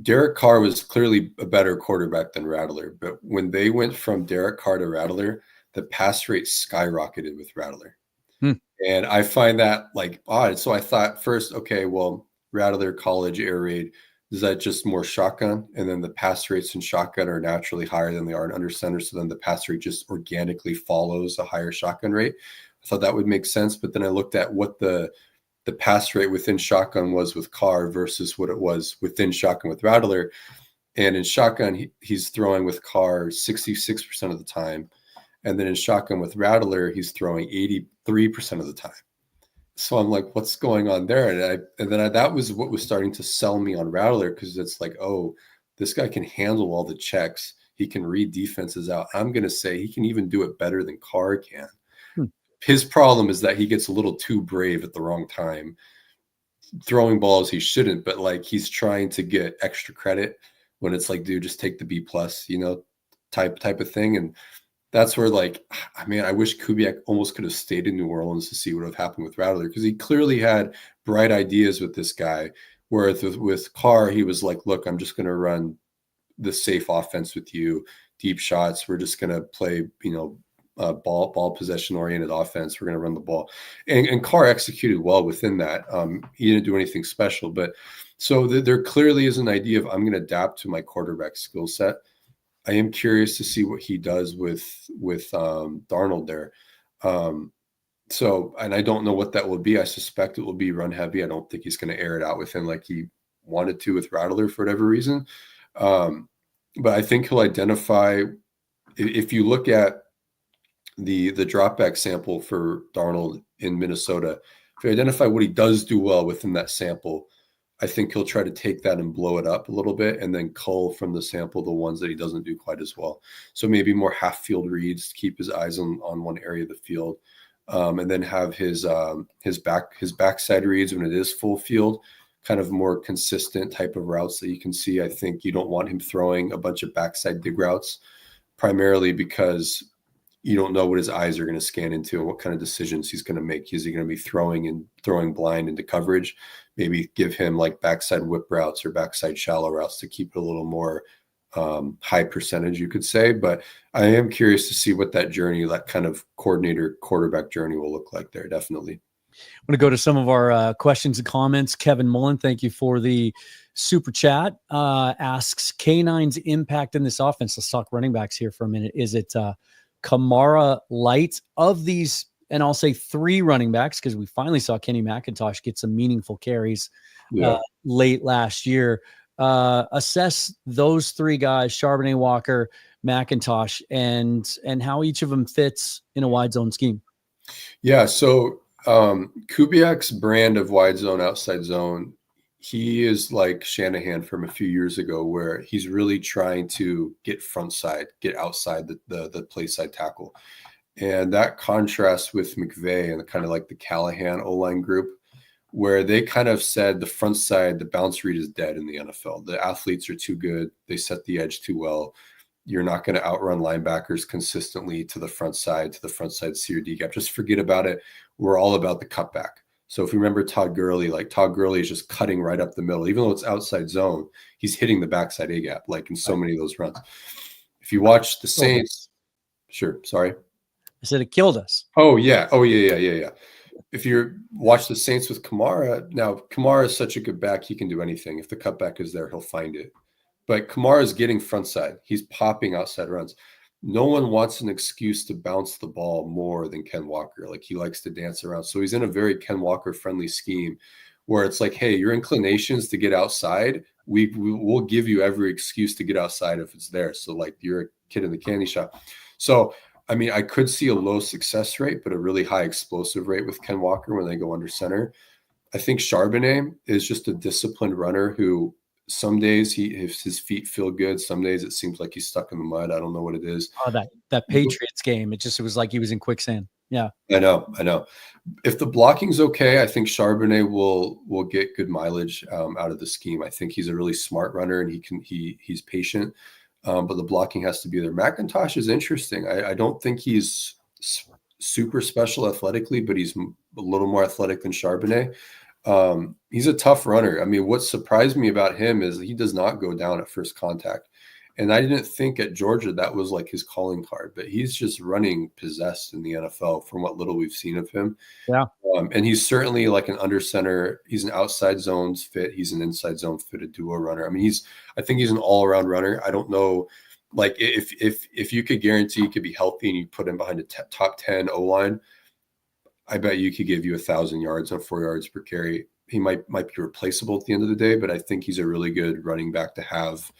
Derek Carr was clearly a better quarterback than Rattler. But when they went from Derek Carr to Rattler, the pass rate skyrocketed with Rattler. And I find that like odd. So I thought first, okay, well, Rattler college air raid, is that just more shotgun? And then the pass rates in shotgun are naturally higher than they are in under center. So then the pass rate just organically follows a higher shotgun rate. I thought that would make sense. But then I looked at what the pass rate within shotgun was with Carr versus what it was within shotgun with Rattler. And in shotgun, he's throwing with Carr 66% of the time. And then in shotgun with Rattler, he's throwing 83% of the time. So I'm like, what's going on there? That was what was starting to sell me on Rattler, because it's like, oh, this guy can handle all the checks. He can read defenses out. I'm going to say he can even do it better than Carr can. Hmm. His problem is that he gets a little too brave at the wrong time, throwing balls he shouldn't, but like he's trying to get extra credit when it's like, dude, just take the B+, type of thing. And that's where, like, I mean, I wish Kubiak almost could have stayed in New Orleans to see what would have happened with Rattler, because he clearly had bright ideas with this guy. Whereas with Carr, he was like, look, I'm just going to run the safe offense with you, deep shots. We're just going to play, ball possession oriented offense. We're going to run the ball. And Carr executed well within that. He didn't do anything special. But so there clearly is an idea of, I'm going to adapt to my quarterback skill set. I am curious to see what he does with Darnold there. And I don't know what that will be. I suspect it will be run heavy. I don't think he's going to air it out with him like he wanted to with Rattler for whatever reason. But I think he'll identify, if you look at the drop back sample for Darnold in Minnesota, if you identify what he does do well within that sample, I think he'll try to take that and blow it up a little bit and then cull from the sample the ones that he doesn't do quite as well. So maybe more half field reads to keep his eyes on one area of the field, and then have his backside reads when it is full field, kind of more consistent type of routes that you can see. I think you don't want him throwing a bunch of backside dig routes, primarily because you don't know what his eyes are going to scan into and what kind of decisions he's going to make. Is he going to be throwing blind into coverage? Maybe give him like backside whip routes or backside shallow routes to keep it a little more high percentage, you could say. But I am curious to see what that journey, that kind of coordinator quarterback journey, will look like there. Definitely. I'm going to go to some of our questions and comments. Kevin Mullen, thank you for the super chat. Asks K9's impact in this offense. Let's talk running backs here for a minute. Is it Kamara light of these? And I'll say three running backs, because we finally saw Kenny McIntosh get some meaningful carries late last year. Assess those three guys, Charbonnet, Walker, McIntosh, and how each of them fits in a wide zone scheme. Yeah, so Kubiak's brand of wide zone, outside zone, he is like Shanahan from a few years ago, where he's really trying to get front side, get outside the play side tackle. And that contrasts with McVay and kind of like the Callahan O-line group, where they kind of said the front side, the bounce read is dead in the NFL. The athletes are too good. They set the edge too well. You're not going to outrun linebackers consistently to the front side C or D gap. Just forget about it. We're all about the cutback. So if you remember Todd Gurley, like Todd Gurley is just cutting right up the middle. Even though it's outside zone, he's hitting the backside A gap, like in so many of those runs. If you watch the Saints, sure, sorry. I said it killed us. Oh, yeah. If you watch the Saints with Kamara, now Kamara is such a good back, he can do anything. If the cutback is there, he'll find it. But Kamara is getting front side. He's popping outside runs. No one wants an excuse to bounce the ball more than Ken Walker. Like, he likes to dance around. So he's in a very Ken Walker friendly scheme, where it's like, hey, your inclinations to get outside, we'll give you every excuse to get outside if it's there. So like, you're a kid in the candy shop. So I mean, I could see a low success rate, but a really high explosive rate with Ken Walker when they go under center. I think Charbonnet is just a disciplined runner who some days his feet feel good. Some days it seems like he's stuck in the mud. I don't know what it is. Oh, that Patriots game. It was like he was in quicksand. Yeah. I know. If the blocking's okay, I think Charbonnet will get good mileage out of the scheme. I think he's a really smart runner, and he's patient. But the blocking has to be there. McIntosh is interesting. I don't think he's super special athletically, but he's a little more athletic than Charbonnet. He's a tough runner. I mean, what surprised me about him is he does not go down at first contact. And I didn't think at Georgia that was like his calling card, but he's just running possessed in the NFL from what little we've seen of him. Yeah. And he's certainly like an under center. He's an outside zones fit. He's an inside zone fitted duo runner. I mean, I think he's an all around runner. I don't know, like if you could guarantee he could be healthy and you put him behind a top 10 O-line, I bet you could give you 1,000 yards on 4 yards per carry. He might be replaceable at the end of the day, but I think he's a really good running back to have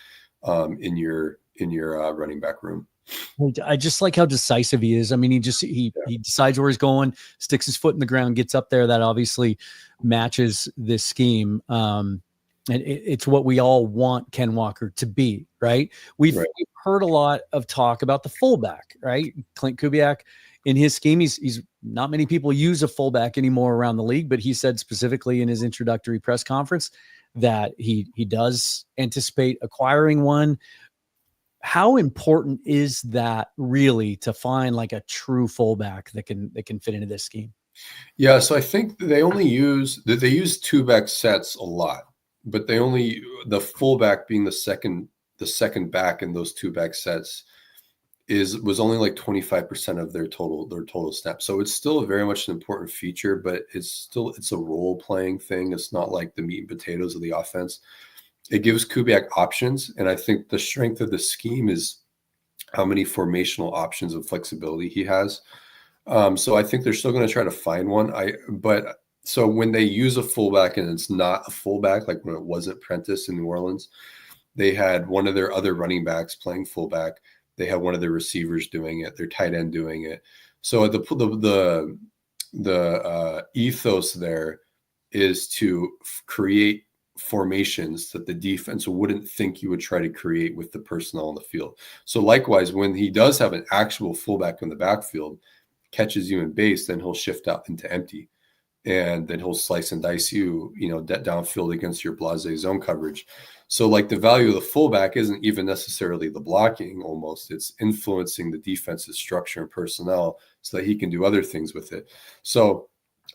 in your running back room. I just like how decisive he is. I mean, he decides where he's going, sticks his foot in the ground, gets up there. That obviously matches this scheme. And it's what we all want Ken Walker to be, right? We've heard a lot of talk about the fullback, right? Klint Kubiak in his scheme, he's not many people use a fullback anymore around the league, but he said specifically in his introductory press conference that he does anticipate acquiring one. How important is that really to find like a true fullback that can fit into this scheme? Yeah, so I think they use two-back sets a lot, but the fullback being the second back in those two-back sets was only like 25% of their total snaps. So it's still very much an important feature, but it's a role-playing thing. It's not like the meat and potatoes of the offense. It gives Kubiak options, and I think the strength of the scheme is how many formational options and flexibility he has. So I think they're still going to try to find one. So when they use a fullback and it's not a fullback, like when it wasn't Prentice in New Orleans, they had one of their other running backs playing fullback. They had one of their receivers doing it, their tight end doing it. So the ethos there is to create formations that the defense wouldn't think you would try to create with the personnel on the field. So likewise, when he does have an actual fullback in the backfield, catches you in base, then he'll shift out into empty, and then he'll slice and dice you downfield against your blase zone coverage. So like the value of the fullback isn't even necessarily the blocking, almost it's influencing the defense's structure and personnel so that he can do other things with it. So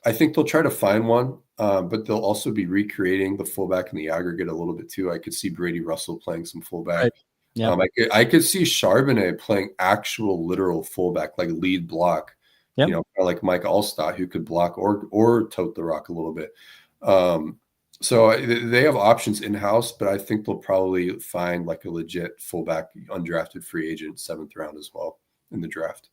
I think they'll try to find one, but they'll also be recreating the fullback in the aggregate a little bit too. I could see Brady Russell playing some fullback. Right. Yeah. I could see Charbonnet playing actual literal fullback, like lead block. Yep. Kind of like Mike Allstott, who could block or tote the rock a little bit. So they have options in-house, but I think they'll probably find like a legit fullback undrafted free agent 7th round as well in the draft.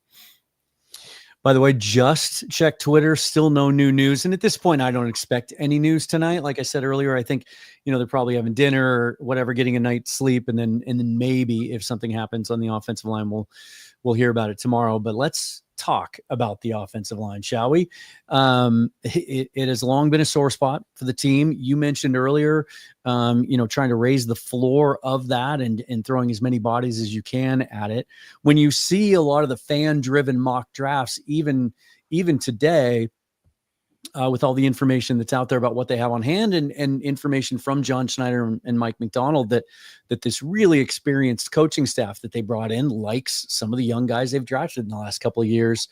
By the way, just check Twitter, still no new news. And at this point, I don't expect any news tonight. Like I said earlier, I think, they're probably having dinner or whatever, getting a night's sleep. And then maybe if something happens on the offensive line, we'll hear about it tomorrow. But let's talk about the offensive line, shall we? It has long been a sore spot for the team. You mentioned earlier, trying to raise the floor of that and throwing as many bodies as you can at it. When you see a lot of the fan-driven mock drafts, even today, with all the information that's out there about what they have on hand and information from John Schneider and Mike Macdonald, that this really experienced coaching staff that they brought in likes some of the young guys they've drafted in the last couple of years.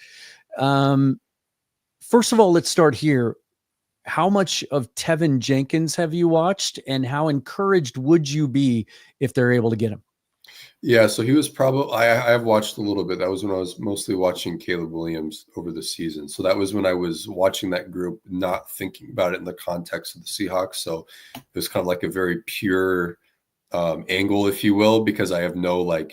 First of all, let's start here. How much of Tevin Jenkins have you watched, and how encouraged would you be if they're able to get him? Yeah, so he was probably, I have watched a little bit. That was when I was mostly watching Caleb Williams over the season. So that was when I was watching that group, not thinking about it in the context of the Seahawks. So it was kind of like a very pure angle, if you will, because I have no I'm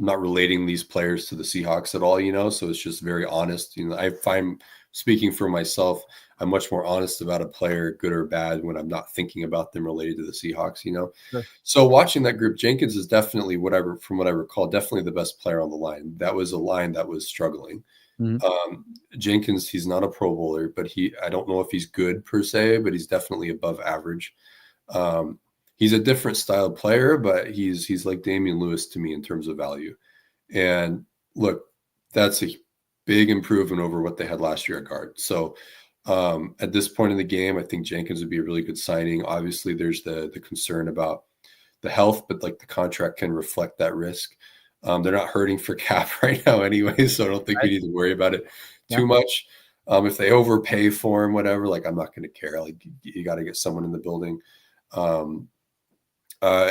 not relating these players to the Seahawks at all, so it's just very honest. I find, speaking for myself, I'm much more honest about a player, good or bad, when I'm not thinking about them related to the Seahawks, Sure. So watching that group, Jenkins is definitely, from what I recall, definitely the best player on the line. That was a line that was struggling. Mm-hmm. Jenkins, he's not a Pro Bowler, but I don't know if he's good per se, but he's definitely above average. He's a different style player, but he's like Damian Lewis to me in terms of value. And look, that's a big improvement over what they had last year at guard. So at this point in the game, I think Jenkins would be a really good signing. Obviously, there's the concern about the health, but like the contract can reflect that risk. They're not hurting for cap right now anyway, so I don't think we need to worry about it too much. If they overpay for him, whatever, like I'm not going to care. Like you got to get someone in the building.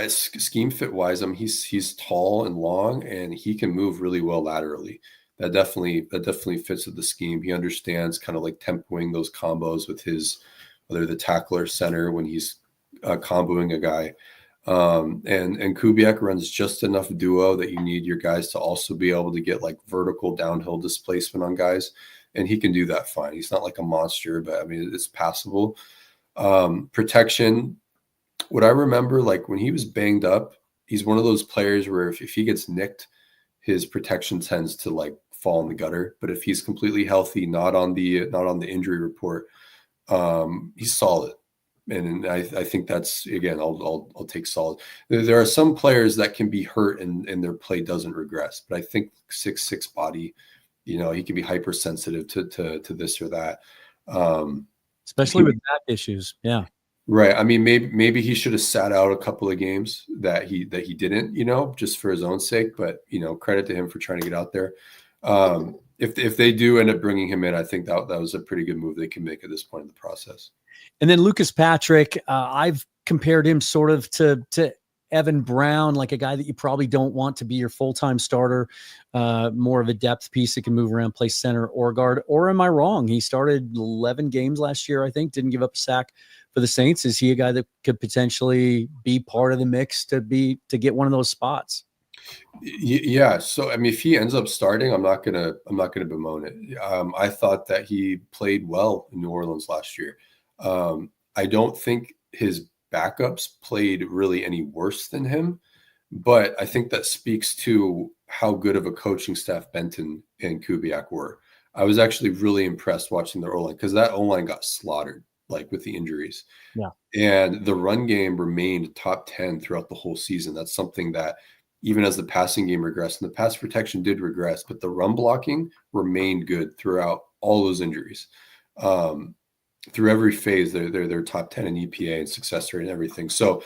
Scheme fit wise, he's tall and long, and he can move really well laterally. That definitely fits with the scheme. He understands kind of like tempoing those combos with whether the tackler center when he's comboing a guy. And Kubiak runs just enough duo that you need your guys to also be able to get like vertical downhill displacement on guys. And he can do that fine. He's not like a monster, but I mean, it's passable. Protection. What I remember, like when he was banged up, he's one of those players where if he gets nicked, his protection tends to like fall in the gutter. But if he's completely healthy, not on the injury report, he's solid. And I think that's, again, I'll take solid. There are some players that can be hurt and their play doesn't regress, but I think 6'6" body, he can be hypersensitive to this or that. Especially with back issues. Yeah. Right. I mean, maybe he should have sat out a couple of games that he didn't, just for his own sake, but credit to him for trying to get out there. If they do end up bringing him in, I think that was a pretty good move they can make at this point in the process. And then Lucas Patrick, I've compared him sort of to Evan Brown, like a guy that you probably don't want to be your full-time starter, more of a depth piece that can move around, play center or guard. Or am I wrong? He started 11 games last year, I think, didn't give up a sack for the Saints. Is he a guy that could potentially be part of the mix to get one of those spots? Yeah. So, I mean, if he ends up starting, I'm not gonna bemoan it. I thought that he played well in New Orleans last year. I don't think his backups played really any worse than him, but I think that speaks to how good of a coaching staff Benton and Kubiak were. I was actually really impressed watching their O-line, because that O-line got slaughtered, like with the injuries. Yeah. And the run game remained top 10 throughout the whole season. That's something that, even as the passing game regressed, and the pass protection did regress, but the run blocking remained good throughout all those injuries. Through every phase, they're top 10 in EPA and success rate and everything. So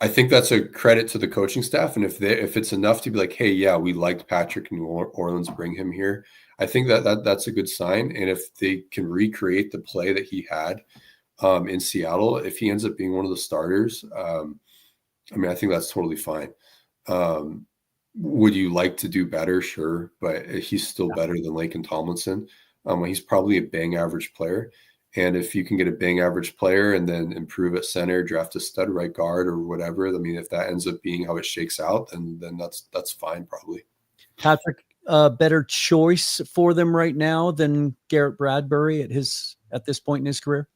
I think that's a credit to the coaching staff. And if it's enough to be like, hey, yeah, we liked Patrick in New Orleans, bring him here, I think that's a good sign. And if they can recreate the play that he had in Seattle, if he ends up being one of the starters, I mean, I think that's totally fine. Would you like to do better? Sure. But he's still better than Laken Tomlinson. He's probably a bang average player. And if you can get a bang average player and then improve at center, draft a stud right guard or whatever, I mean, if that ends up being how it shakes out, then that's fine, probably. Patrick, better choice for them right now than Garrett Bradbury at this point in his career?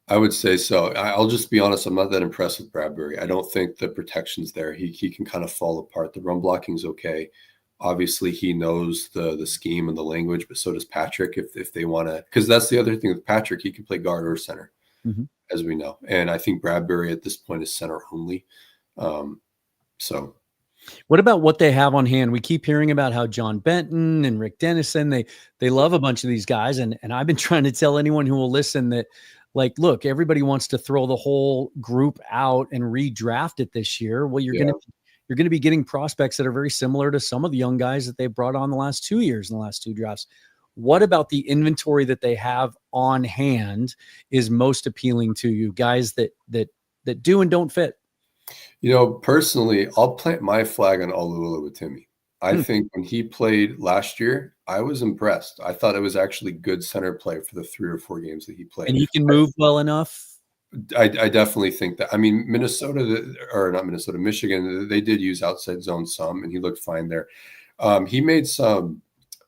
I would say so. I'll just be honest. I'm not that impressed with Bradbury. I don't think the protection's there. He can kind of fall apart. The run blocking's okay. Obviously, he knows the scheme and the language, but so does Patrick if they want to. Because that's the other thing with Patrick. He can play guard or center, as we know. And I think Bradbury at this point is center only. So. What about what they have on hand? We keep hearing about how John Benton and Rick Dennison, they love a bunch of these guys. And I've been trying to tell anyone who will listen that, like, look, everybody wants to throw the whole group out and redraft it this year. Well, you're going to be getting prospects that are very similar to some of the young guys that they brought on the last 2 years in the last two drafts. What about the inventory that they have on hand is most appealing to you, guys that do and don't fit? Personally, I'll plant my flag on Oluwatimi. I think when he played last year, I was impressed. I thought it was actually good center play for the 3 or 4 games that he played. And he can move well enough. I definitely think that. I mean, Michigan, they did use outside zone some, and he looked fine there. He made some.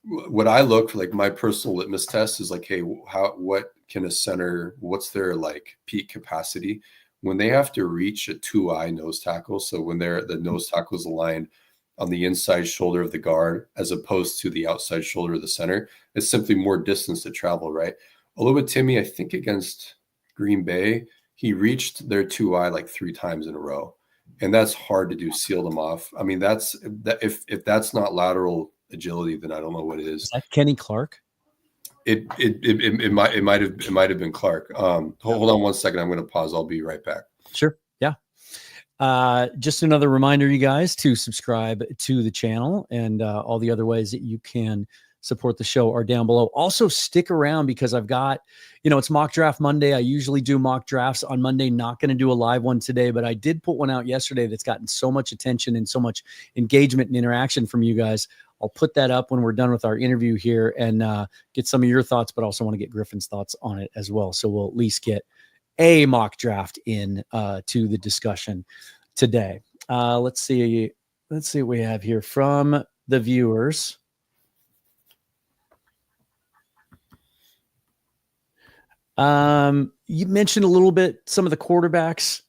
What I look like, my personal litmus test is like, hey, what can a center? What's their like peak capacity when they have to reach a 2-eye nose tackle? So when the nose tackle is aligned on the inside shoulder of the guard as opposed to the outside shoulder of the center, it's simply more distance to travel, right? Oluwatimi, I think against Green Bay, he reached their 2-eye like 3 times in a row, and that's hard to do. Seal them off. I mean, if that's not lateral agility, then I don't know what it is. Is that Kenny Clark? It might have been Clark. Hold on one second. I'm going to pause. I'll be right back. Sure. Yeah. Just another reminder, you guys, to subscribe to the channel, and all the other ways that you can support the show are down below. Also, stick around because I've got, it's mock draft Monday. I usually do mock drafts on Monday. Not going to do a live one today, but I did put one out yesterday that's gotten so much attention and so much engagement and interaction from you guys. I'll put that up when we're done with our interview here and get some of your thoughts, but also want to get Griffin's thoughts on it as well. So we'll at least get a mock draft in to the discussion today. Let's see what we have here from the viewers. You mentioned a little bit some of the quarterbacks.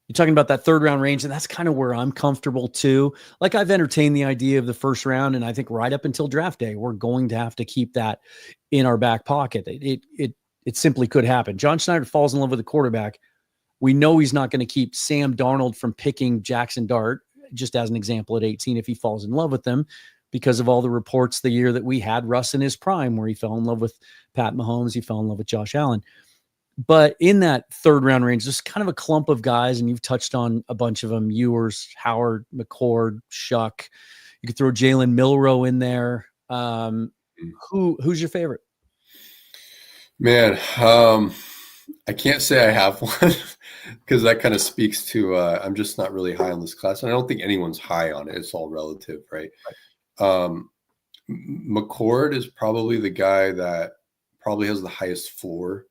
You're talking about that third round range, and that's kind of where I'm comfortable too. Like I've entertained the idea of the first round, and I think right up until draft day, we're going to have to keep that in our back pocket. It simply could happen. John Schneider falls in love with a quarterback. We know he's not going to keep Sam Darnold from picking Jackson Dart, just as an example, at 18 if he falls in love with them, because of all the reports the year that we had Russ in his prime, where he fell in love with Pat Mahomes, he fell in love with Josh Allen. But in that third round range, there's kind of a clump of guys, and you've touched on a bunch of them: Ewers, Howard, McCord, Shuck. You could throw Jalen Milroe in there. Who's your favorite? Man, I can't say I have one because that kind of speaks to I'm just not really high on this class, and I don't think anyone's high on it. It's all relative, right? McCord is probably the guy that probably has the highest floor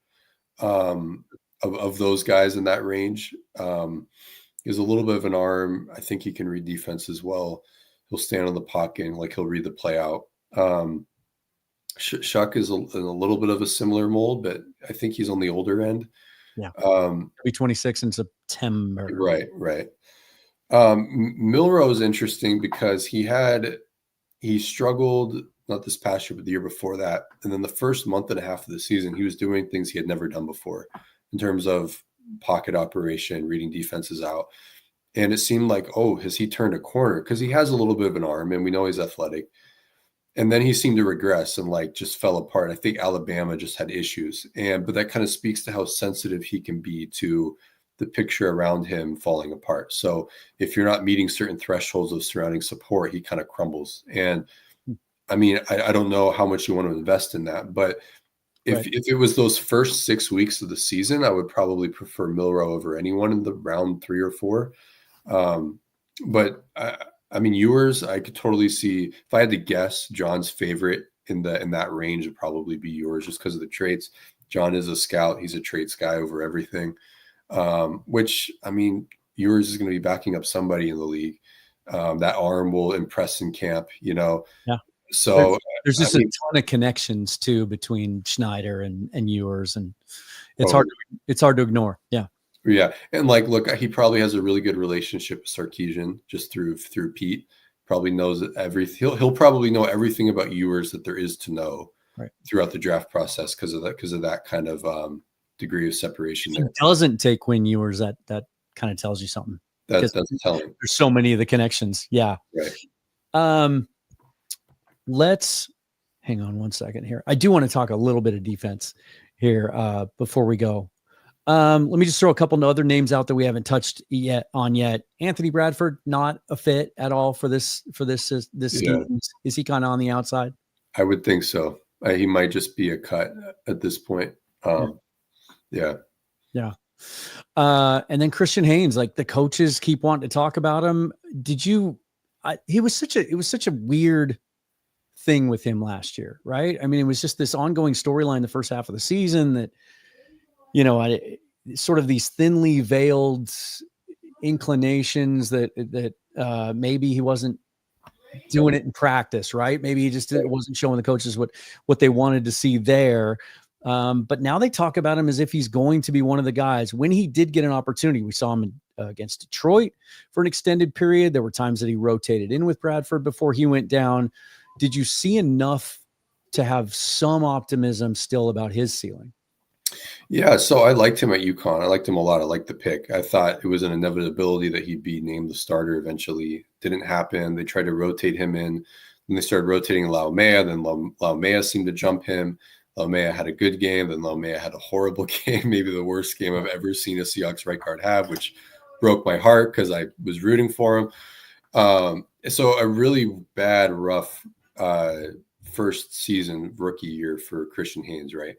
of those guys in that range. He has a little bit of an arm. I think he can read defense as well. He'll stand on the pocket and he'll read the play out. Shuck is in a little bit of a similar mold, but I think he's on the older end. Yeah. He'll be 26 in September. Right. Milroe is interesting because he struggled not this past year, but the year before that. And then the first month and a half of the season, he was doing things he had never done before in terms of pocket operation, reading defenses out. And it seemed like, has he turned a corner? Because he has a little bit of an arm and we know he's athletic. And then he seemed to regress and just fell apart. I think Alabama just had issues. But that kind of speaks to how sensitive he can be to the picture around him falling apart. So if you're not meeting certain thresholds of surrounding support, he kind of crumbles. And I mean, I don't know how much you want to invest in that, but if it was those first 6 weeks of the season, I would probably prefer Milroe over anyone in the round 3 or 4. But I mean, Ewers, I could totally see, if I had to guess, John's favorite in that range would probably be Ewers just because of the traits. John is a scout. He's a traits guy over everything, which, I mean, Ewers is going to be backing up somebody in the league. That arm will impress in camp, Yeah. So there's just a ton of connections too between Schneider and Ewers, and it's hard to ignore. Yeah. Yeah. And look, he probably has a really good relationship with Sarkisian just through Pete. Probably knows everything. He'll probably know everything about Ewers that there is to know throughout the draft process because of that kind of degree of separation. If he doesn't take Quinn Ewers, that kind of tells you something. That's telling. There's so many of the connections. Yeah. Right. Let's hang on one second here. I do want to talk a little bit of defense here before we go. Let me just throw a couple of other names out that we haven't touched yet. Anthony Bradford, not a fit at all for this scheme. Is he kind of on the outside? I would think so. He might just be a cut at this point. Yeah. And then Christian Haynes, the coaches keep wanting to talk about him. It was such a weird thing with him last year, right? I mean, it was just this ongoing storyline the first half of the season that, sort of these thinly veiled inclinations that maybe he wasn't doing it in practice, right? Maybe he just wasn't showing the coaches what they wanted to see there. But now they talk about him as if he's going to be one of the guys. When he did get an opportunity, we saw him against Detroit for an extended period. There were times that he rotated in with Bradford before he went down. Did you see enough to have some optimism still about his ceiling? Yeah, so I liked him at UConn. I liked him a lot. I liked the pick. I thought it was an inevitability that he'd be named the starter eventually. Didn't happen. They tried to rotate him in. Then they started rotating Laumea. Then Laumea seemed to jump him. Laumea had a good game. Then Laumea had a horrible game, maybe the worst game I've ever seen a Seahawks right guard have, which broke my heart because I was rooting for him. So a really bad, rough first season rookie year for Christian Haynes, right?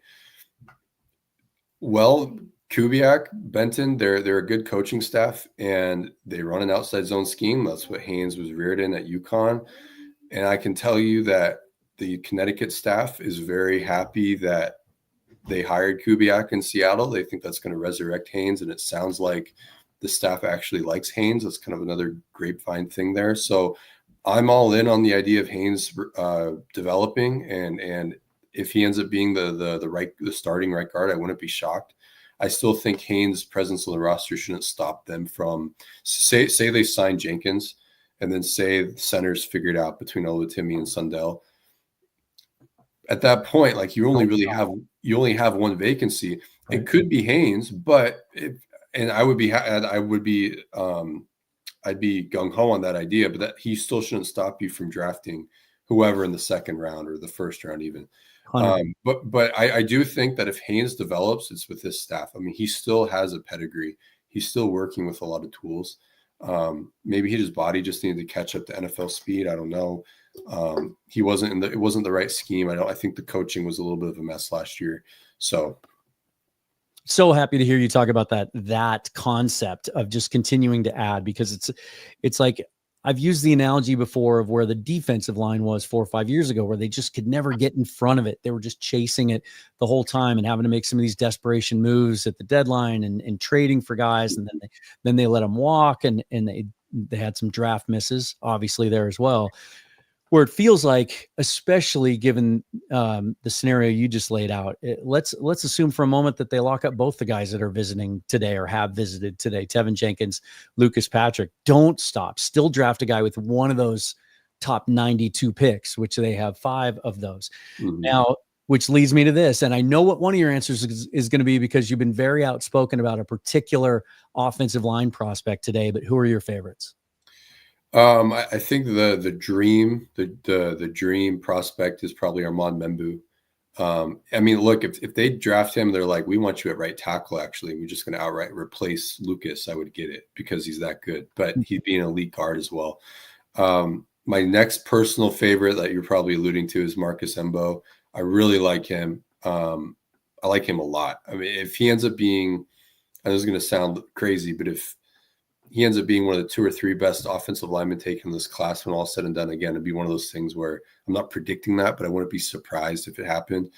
Well, Kubiak, Benton, they're a good coaching staff, and they run an outside zone scheme. That's what Haynes was reared in at UConn. And I can tell you that the Connecticut staff is very happy that they hired Kubiak in Seattle. They think that's going to resurrect Haynes, and it sounds like the staff actually likes Haynes. That's kind of another grapevine thing there. So I'm all in on the idea of Haynes developing, and if he ends up being the starting right guard, I wouldn't be shocked. I still think Haynes' presence on the roster shouldn't stop them from say they sign Jenkins and then say the centers figured out between Olutimi and Sundell. At that point, like you only have one vacancy. Right. It could be Haynes, but I'd be gung ho on that idea, but that he still shouldn't stop you from drafting whoever in the second round or the first round even. But I do think that if Haynes develops, it's with his staff. I mean, he still has a pedigree. He's still working with a lot of tools. Maybe his body just needed to catch up to NFL speed. I don't know. It wasn't the right scheme. I think the coaching was a little bit of a mess last year. So happy to hear you talk about that concept of just continuing to add, because it's like I've used the analogy before of where the defensive line was 4 or 5 years ago, where they just could never get in front of it. They were just chasing it the whole time and having to make some of these desperation moves at the deadline and trading for guys. And then they let them walk, and they had some draft misses, obviously, there as well, where it feels like, especially given the scenario you just laid out, let's assume for a moment that they lock up both the guys that are visiting today or have visited today, Tevin Jenkins, Lucas Patrick. Don't stop. Still draft a guy with one of those top 92 picks, which they have 5 of those. Mm-hmm. Now, which leads me to this, and I know what one of your answers is going to be, because you've been very outspoken about a particular offensive line prospect today, but who are your favorites? I think the dream prospect is probably Armand Membu. I mean, look, if they draft him, they're like, we want you at right tackle. Actually, we're just going to outright replace Lucas. I would get it because he's that good, but he'd be an elite guard as well. My next personal favorite that you're probably alluding to is Marcus Embo. I really like him. I like him a lot. I mean, if he ends up being, and this is going to sound crazy, but if he ends up being one of the 2 or 3 best offensive linemen taken in this class when all said and done, again, it'd be one of those things where I'm not predicting that, but I wouldn't be surprised if it happened.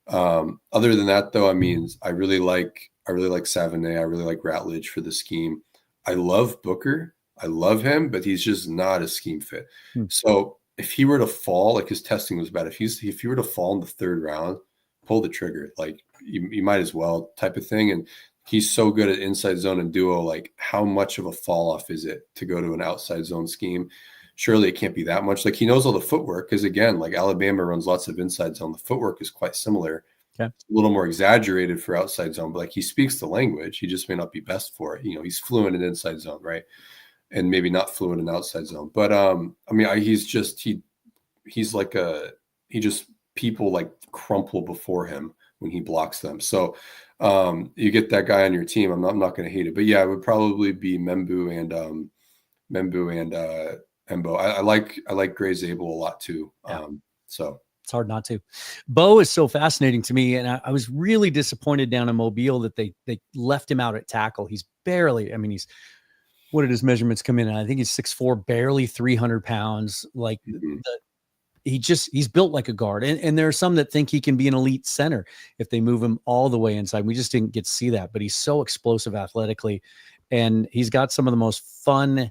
Other than that, though, I mean, I really like Savonnet. I really like Ratledge for the scheme. I love Booker. I love him, but he's just not a scheme fit. So if he were to fall, like his testing was bad. If he were to fall in the 3rd round, pull the trigger. Like you might as well, type of thing. And he's so good at inside zone and duo. Like, how much of a fall off is it to go to an outside zone scheme? Surely it can't be that much. Like, he knows all the footwork, because again, like Alabama runs lots of inside zone. The footwork is quite similar. Okay. It's a little more exaggerated for outside zone, but like, he speaks the language. He just may not be best for it. You know, he's fluent in inside zone, right? And maybe not fluent in outside zone. But I mean, he's like people like crumple before him when he blocks them. So you get that guy on your team. I'm not going to hate it, but yeah, it would probably be Membu and Embo. I like Gray Zabel a lot too. Yeah. So it's hard not to. Bo is so fascinating to me, and I was really disappointed down in Mobile that they left him out at tackle. He's barely. I mean, what did his measurements come in? I think he's 6'4", barely 300 pounds. Like he's built like a guard. And there are some that think he can be an elite center if they move him all the way inside. We just didn't get to see that, but he's so explosive athletically. And he's got some of the most fun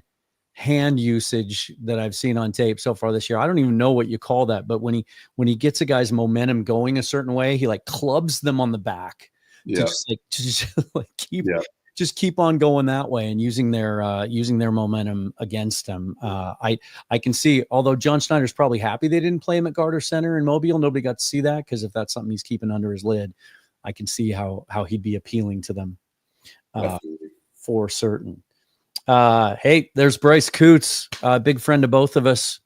hand usage that I've seen on tape so far this year. I don't even know what you call that, but when he gets a guy's momentum going a certain way, he like clubs them on the back to just keep on going that way and using their momentum against them. I can see, although John Schneider's probably happy they didn't play him at guard or center in Mobile. Nobody got to see that, because if that's something he's keeping under his lid, I can see how he'd be appealing to them for certain. Hey, there's Bryce Coots, big friend of both of us.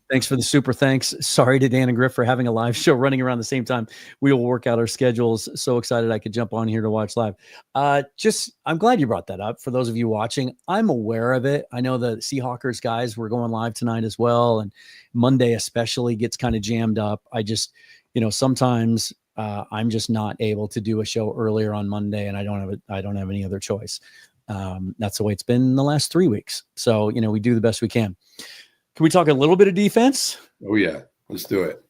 Thanks for the super thanks. Sorry to Dan and Griff for having a live show running around the same time. We will work out our schedules. So excited I could jump on here to watch live. I'm glad you brought that up. For those of you watching, I'm aware of it. I know the Seahawkers guys were going live tonight as well, and Monday especially gets kind of jammed up. I just, sometimes I'm just not able to do a show earlier on Monday, and I don't have any other choice. That's the way it's been the last 3 weeks. So, we do the best we can. Can we talk a little bit of defense? Oh, yeah. Let's do it.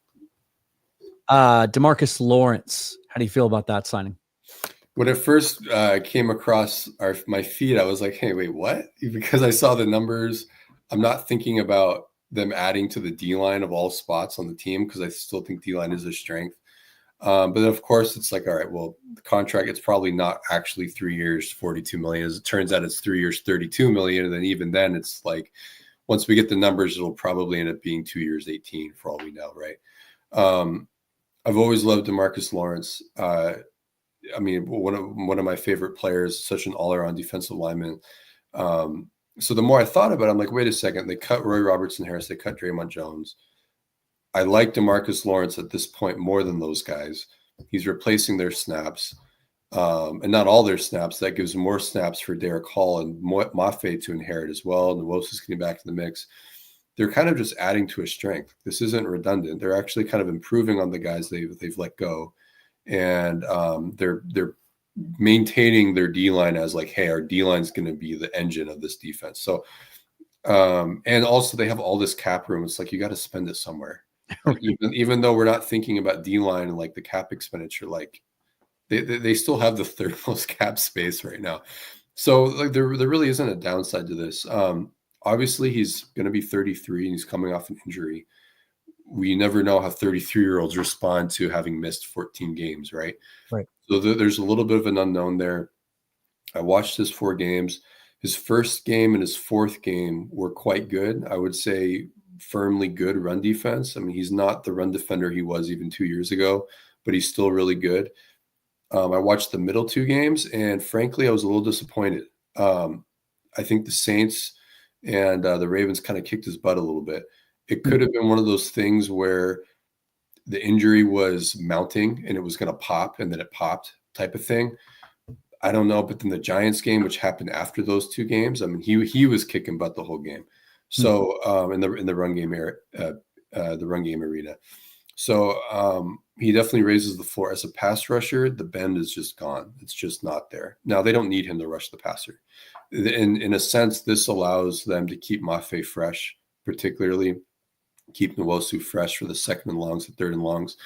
Demarcus Lawrence. How do you feel about that signing? When it first came across my feed, I was like, hey, wait, what? Because I saw the numbers. I'm not thinking about them adding to the D-line of all spots on the team, because I still think D-line is a strength. But then of course it's like, all right, well, the contract, it's probably not actually 3 years, 42 million. As it turns out, it's 3 years, 32 million. And then even then it's like, once we get the numbers, it'll probably end up being 2 years, 18 for all we know. Right. I've always loved Demarcus Lawrence. I mean, one of my favorite players, such an all-around defensive lineman. So the more I thought about it, I'm like, wait a second. They cut Roy Robertson-Harris. They cut Draymond Jones. I like Demarcus Lawrence at this point more than those guys. He's replacing their snaps, and not all their snaps. That gives more snaps for Derek Hall and Mafe to inherit as well. And Nwosu's getting back to the mix. They're kind of just adding to his strength. This isn't redundant. They're actually kind of improving on the guys they've let go, and they're maintaining their D-line as like, hey, our D-line is going to be the engine of this defense. So, and also they have all this cap room. It's like, you got to spend it somewhere. Like, even though we're not thinking about D-line and like the cap expenditure, like they still have the third most cap space right now. So like there really isn't a downside to this. Obviously he's going to be 33 and he's coming off an injury. We never know how 33-year-olds respond to having missed 14 games, right? Right. So there's a little bit of an unknown there. I watched his 4 games. His first game and his fourth game were quite good. I would say firmly good run defense. I mean, he's not the run defender he was even 2 years ago, but he's still really good. I watched the middle 2 games, and frankly, I was a little disappointed. I think the Saints and the Ravens kind of kicked his butt a little bit. It could have been one of those things where the injury was mounting and it was going to pop, and then it popped type of thing. I don't know. But then the Giants game, which happened after those 2 games, I mean, he was kicking butt the whole game. So in the run game arena. So he definitely raises the floor. As a pass rusher, the bend is just gone. It's just not there. Now they don't need him to rush the passer. In a sense, this allows them to keep Mafe fresh, particularly keep Nwosu fresh for the second and longs, the third and longs.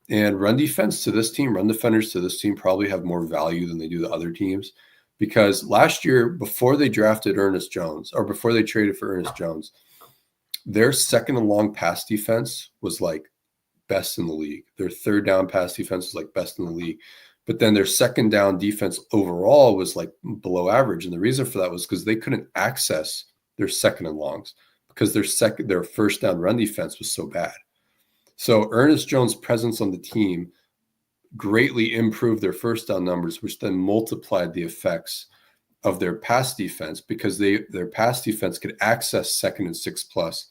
And run defenders to this team probably have more value than they do the other teams, because last year, before they drafted Ernest Jones, or before they traded for Ernest Jones, their second and long pass defense was like best in the league. Their third down pass defense was like best in the league. But then their second down defense overall was like below average. And the reason for that was because they couldn't access their second and longs, because their first down run defense was so bad. So Ernest Jones' presence on the team greatly improved their first down numbers, which then multiplied the effects of their pass defense, because their pass defense could access second and 6+.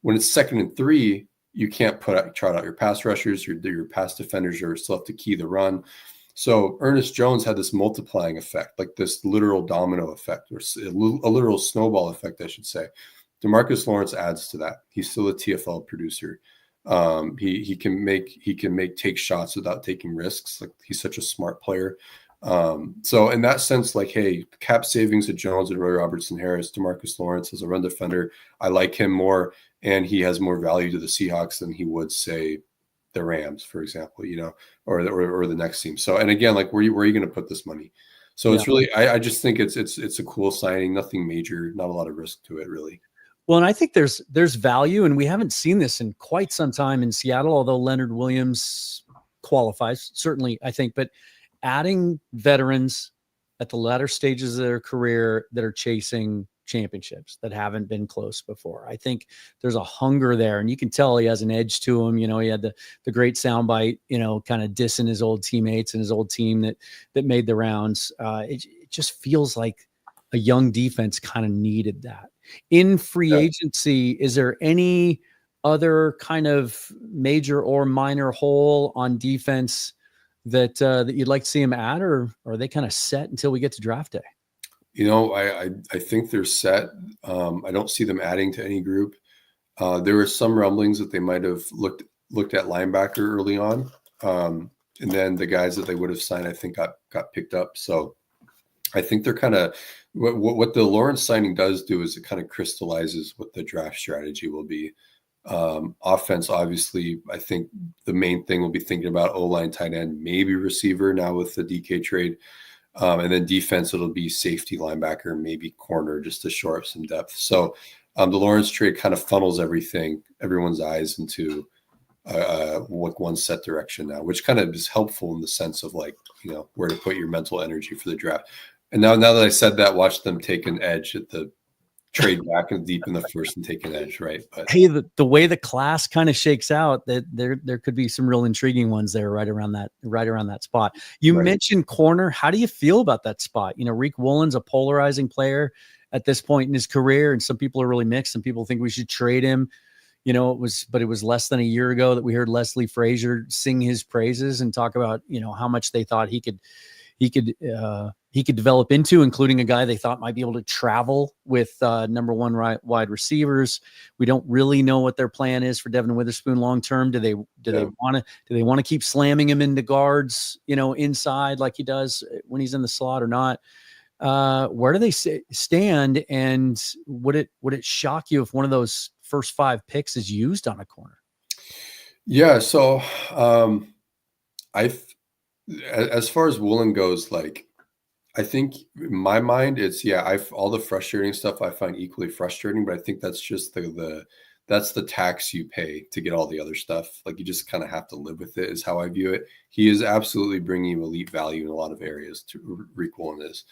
When it's second and 3, you can't trot out your pass rushers, your pass defenders, you still have to key the run. So Ernest Jones had this multiplying effect, like this literal domino effect, or a literal snowball effect, I should say. Demarcus Lawrence adds to that. He's still a TFL producer. He can take shots without taking risks. Like, he's such a smart player. So in that sense, like, hey, cap savings at Jones and Roy Robertson-Harris, Demarcus Lawrence as a run defender, I like him more, and he has more value to the Seahawks than he would, say, the Rams, for example, or the next team. So, and again, like, where are you going to put this money? So It's really, I just think it's a cool signing, nothing major, not a lot of risk to it, really. Well, and I think there's value, and we haven't seen this in quite some time in Seattle, although Leonard Williams qualifies, certainly, I think. But adding veterans at the latter stages of their career that are chasing championships, that haven't been close before, I think there's a hunger there, and you can tell he has an edge to him. He had the great soundbite, kind of dissing his old teammates and his old team that made the rounds. It just feels like a young defense kind of needed that. In free agency, is there any other kind of major or minor hole on defense that you'd like to see him add, or are they kind of set until we get to draft day? I think they're set. I don't see them adding to any group. There were some rumblings that they might have looked at linebacker early on, and then the guys that they would have signed, I think, got picked up. So I think they're kind of what the Lawrence signing does do is it kind of crystallizes what the draft strategy will be. Offense, obviously, I think the main thing we'll be thinking about O-line, tight end, maybe receiver now with the DK trade. And then defense, it'll be safety, linebacker, maybe corner, just to shore up some depth. So the Lawrence trade kind of funnels everyone's eyes into like one set direction now, which kind of is helpful in the sense of like, you know, where to put your mental energy for the draft. And now that I said that, watch them take an edge at the trade back and deep in the first and take an edge, right? But hey, the way the class kind of shakes out, that there could be some real intriguing ones there right around that spot. You mentioned corner. How do you feel about that spot? You know, Riq Woolen's a polarizing player at this point in his career, and some people are really mixed. Some people think we should trade him. You know, it was less than a year ago that we heard Leslie Frazier sing his praises and talk about, you know, how much they thought he could develop into, including a guy they thought might be able to travel with number one wide receivers. We don't really know what their plan is for Devin Witherspoon long term. Do they want to keep slamming him into guards, you know, inside like he does when he's in the slot or not? Where do they stand? And would it shock you if one of those first 5 picks is used on a corner? Yeah. So as far as Woolen goes, like, I think in my mind, it's all the frustrating stuff I find equally frustrating, but I think that's just that's the tax you pay to get all the other stuff. Like, you just kind of have to live with it, is how I view it. He is absolutely bringing you elite value in a lot of areas. Riq Woolen is.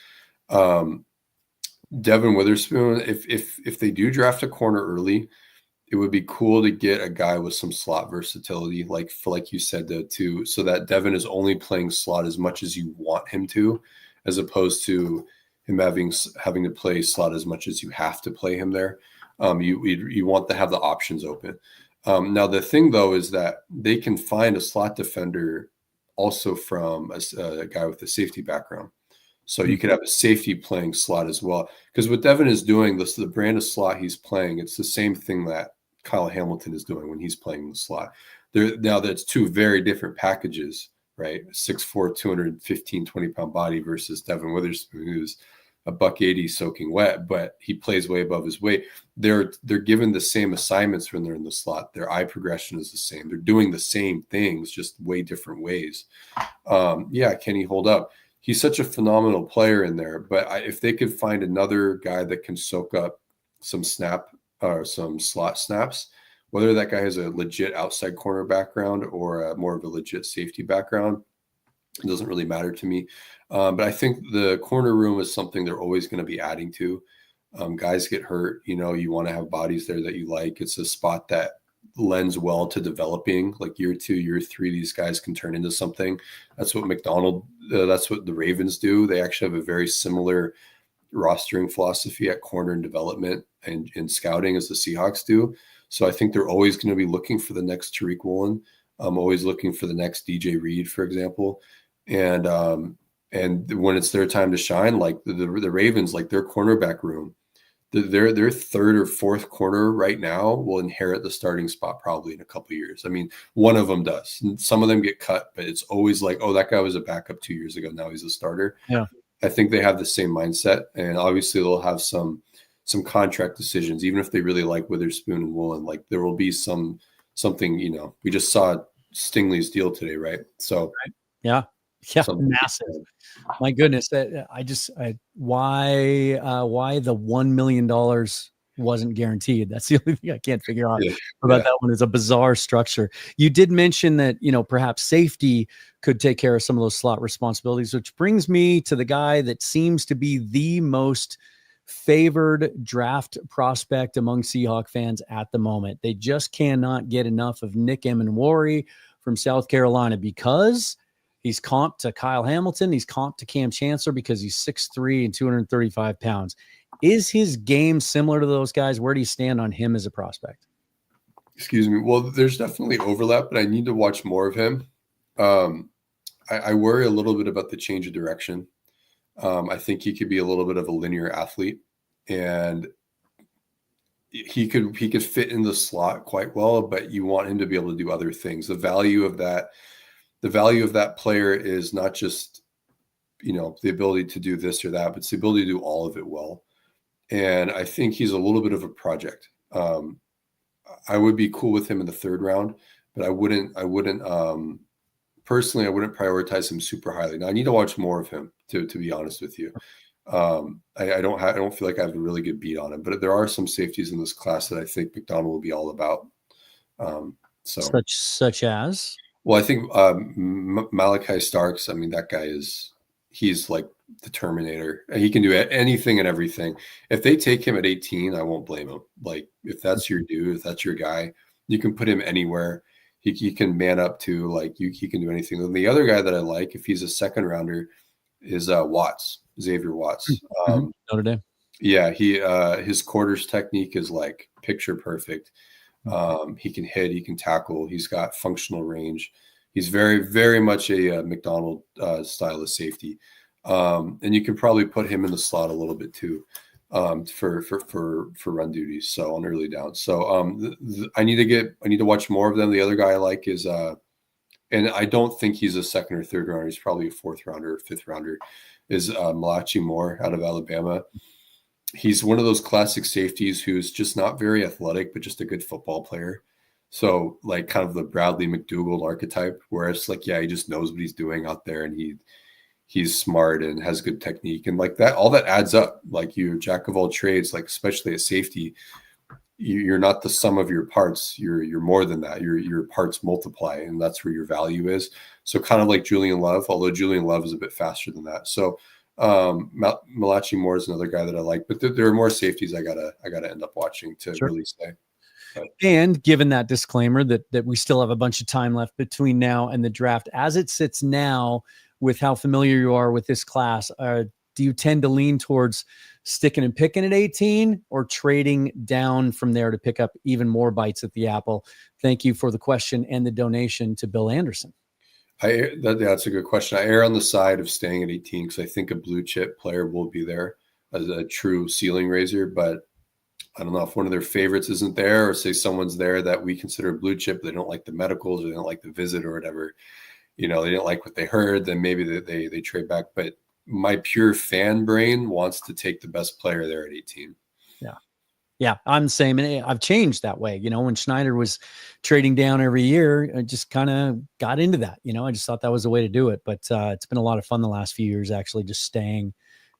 Devin Witherspoon, if they do draft a corner early, it would be cool to get a guy with some slot versatility, like you said, so that Devin is only playing slot as much as you want him to, as opposed to him having to play slot as much as you have to play him there. You want to have the options open. Now, the thing, though, is that they can find a slot defender also from a guy with a safety background. So you could have a safety playing slot as well. Because what Devin is doing, the brand of slot he's playing, it's the same thing that Kyle Hamilton is doing when he's playing the slot. Now that's 2 very different packages, right? 6'4", 215, 20-pound body versus Devin Witherspoon, who's a $180 soaking wet, but he plays way above his weight. They're given the same assignments when they're in the slot. Their eye progression is the same. They're doing the same things, just way different ways. Can he hold up? He's such a phenomenal player in there, but if they could find another guy that can soak up some slot snaps, whether that guy has a legit outside corner background or more of a legit safety background, it doesn't really matter to me. But I think the corner room is something they're always going to be adding to. Guys get hurt, you know, you want to have bodies there that you like. It's a spot that lends well to developing. Like year 2, year 3, these guys can turn into something. That's what Macdonald, that's what the Ravens do. They actually have a very similar rostering philosophy at corner and development and in scouting as the Seahawks do. So I think they're always going to be looking for the next Tariq Woolen. I'm always looking for the next DJ Reed, for example. And when it's their time to shine, like the Ravens, like their cornerback room, their third or fourth corner right now will inherit the starting spot probably in a couple of years. I mean, one of them does. And some of them get cut, but it's always like, oh, that guy was a backup 2 years ago. Now he's a starter. Yeah. I think they have the same mindset, and obviously they'll have some contract decisions, even if they really like Witherspoon and Woolen. Like there will be something, you know, we just saw Stingley's deal today, right? So yeah, massive. My goodness, why the $1 million wasn't guaranteed? That's the only thing I can't figure out about that one. Is a bizarre structure. You did mention that, you know, perhaps safety could take care of some of those slot responsibilities, which brings me to the guy that seems to be the most favored draft prospect among Seahawk fans at the moment. They just cannot get enough of Nick Emenwari from South Carolina because he's comped to Kyle Hamilton. He's comped to Cam Chancellor because he's 6'3" and 235 pounds. Is his game similar to those guys? Where do you stand on him as a prospect? Excuse me. Well, there's definitely overlap, but I need to watch more of him. I worry a little bit about the change of direction. I think he could be a little bit of a linear athlete, and he could fit in the slot quite well, but you want him to be able to do other things. The value of that player is not just, you know, the ability to do this or that, but it's the ability to do all of it well. And I think he's a little bit of a project. I would be cool with him in the 3rd round, but I wouldn't personally, I wouldn't prioritize him super highly. Now I need to watch more of him to be honest with you. I don't feel like I have a really good beat on him, but there are some safeties in this class that I think Macdonald will be all about. So such as, well, I think Malachi Starks. I mean, that guy he's like the Terminator. He can do anything and everything. If they take him at 18, I won't blame him. Like if that's your dude, if that's your guy, you can put him anywhere. He can man up to he can do anything. And the other guy that I like, if he's a second rounder, is Xavier Watts. Notre Dame. Yeah, his quarters technique is like picture perfect. He can hit, he can tackle, he's got functional range. He's very, very much a Macdonald style of safety. And you can probably put him in the slot a little bit too for run duties. So on early downs. So I need to watch more of them. The other guy I like is and I don't think he's a second or third rounder. He's probably a fourth rounder or fifth rounder, is Malachi Moore out of Alabama. He's one of those classic safeties who's just not very athletic, but just a good football player. So like kind of the Bradley McDougald archetype, where it's like, yeah, he just knows what he's doing out there, and he's smart and has good technique, and like that, all that adds up. Like you're jack of all trades, like especially at safety, you're not the sum of your parts. You're more than that. Your parts multiply, and that's where your value is. So kind of like Julian Love, although Julian Love is a bit faster than that. So Malachi Moore is another guy that I like, but there are more safeties I gotta end up watching to really say. But. And given that disclaimer that we still have a bunch of time left between now and the draft, as it sits now, with how familiar you are with this class, do you tend to lean towards sticking and picking at 18 or trading down from there to pick up even more bites at the apple? Thank you for the question and the donation to Bill Anderson. That's a good question. I err on the side of staying at 18 because I think a blue chip player will be there as a true ceiling raiser. But I don't know if one of their favorites isn't there, or say someone's there that we consider blue chip, they don't like the medicals or they don't like the visit or whatever. They didn't like what they heard, then maybe they trade back. But my pure fan brain wants to take the best player there at 18. Yeah, I'm the same. And I've changed that way. When Schneider was trading down every year, I just kind of got into that. I just thought that was the way to do it. But it's been a lot of fun the last few years, actually, just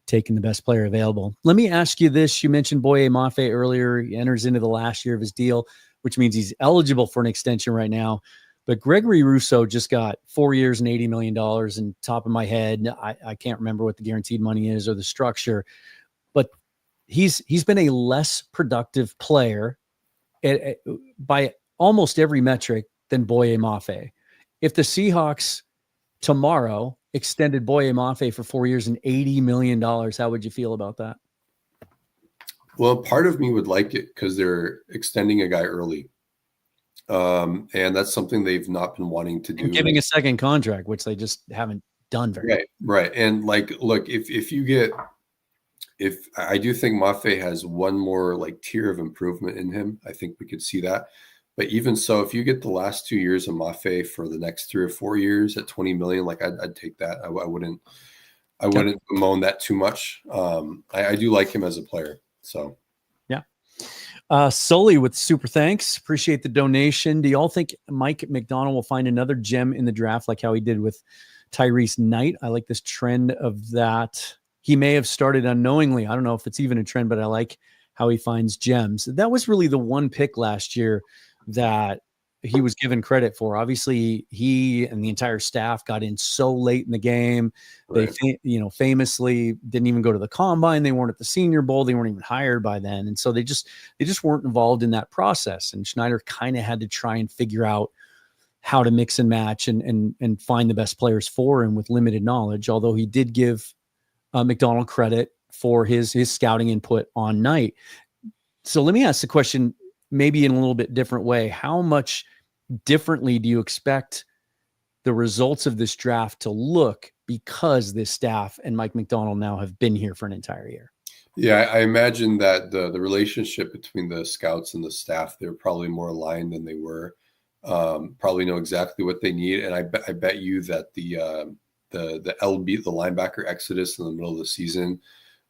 taking the best player available. Let me ask you this. You mentioned Boye Mafe earlier. He enters into the last year of his deal, which means he's eligible for an extension right now. But Gregory Rousseau just got 4 years and $80 million. And top of my head, I can't remember what the guaranteed money is or the structure. But he's been a less productive player by almost every metric than Boye Mafe. If the Seahawks tomorrow extended Boye Mafe for 4 years and $80 million, how would you feel about that? Well, part of me would like it because they're extending a guy early. And that's something they've not been wanting to do. And giving a second contract, which they just haven't done very well. Right. And like, look, if I do think Mafe has one more like tier of improvement in him, I think we could see that. But even so, if you get the last 2 years of Mafe for the next 3 or 4 years at 20 million, like I'd take that. I wouldn't bemoan that too much. I do like him as a player. So yeah. Sully with super thanks. Appreciate the donation. Do y'all think Mike Macdonald will find another gem in the draft like how he did with Tyrese Knight? I like this trend of that. He may have started unknowingly. I don't know if it's even a trend, but I like how he finds gems. That was really the one pick last year that he was given credit for. Obviously, he and the entire staff got in so late in the game. Right. They, famously didn't even go to the combine. They weren't at the Senior Bowl. They weren't even hired by then. And so they just weren't involved in that process. And Schneider kind of had to try and figure out how to mix and match and find the best players for him with limited knowledge, although he did give Macdonald credit for his scouting input on Knight. So let me ask the question maybe in a little bit different way. How much differently do you expect the results of this draft to look because this staff and Mike Macdonald now have been here for an entire year? Yeah, I imagine that the relationship between the scouts and the staff, they're probably more aligned than they were. Probably know exactly what they need. And I bet you that the LB, the linebacker exodus in the middle of the season,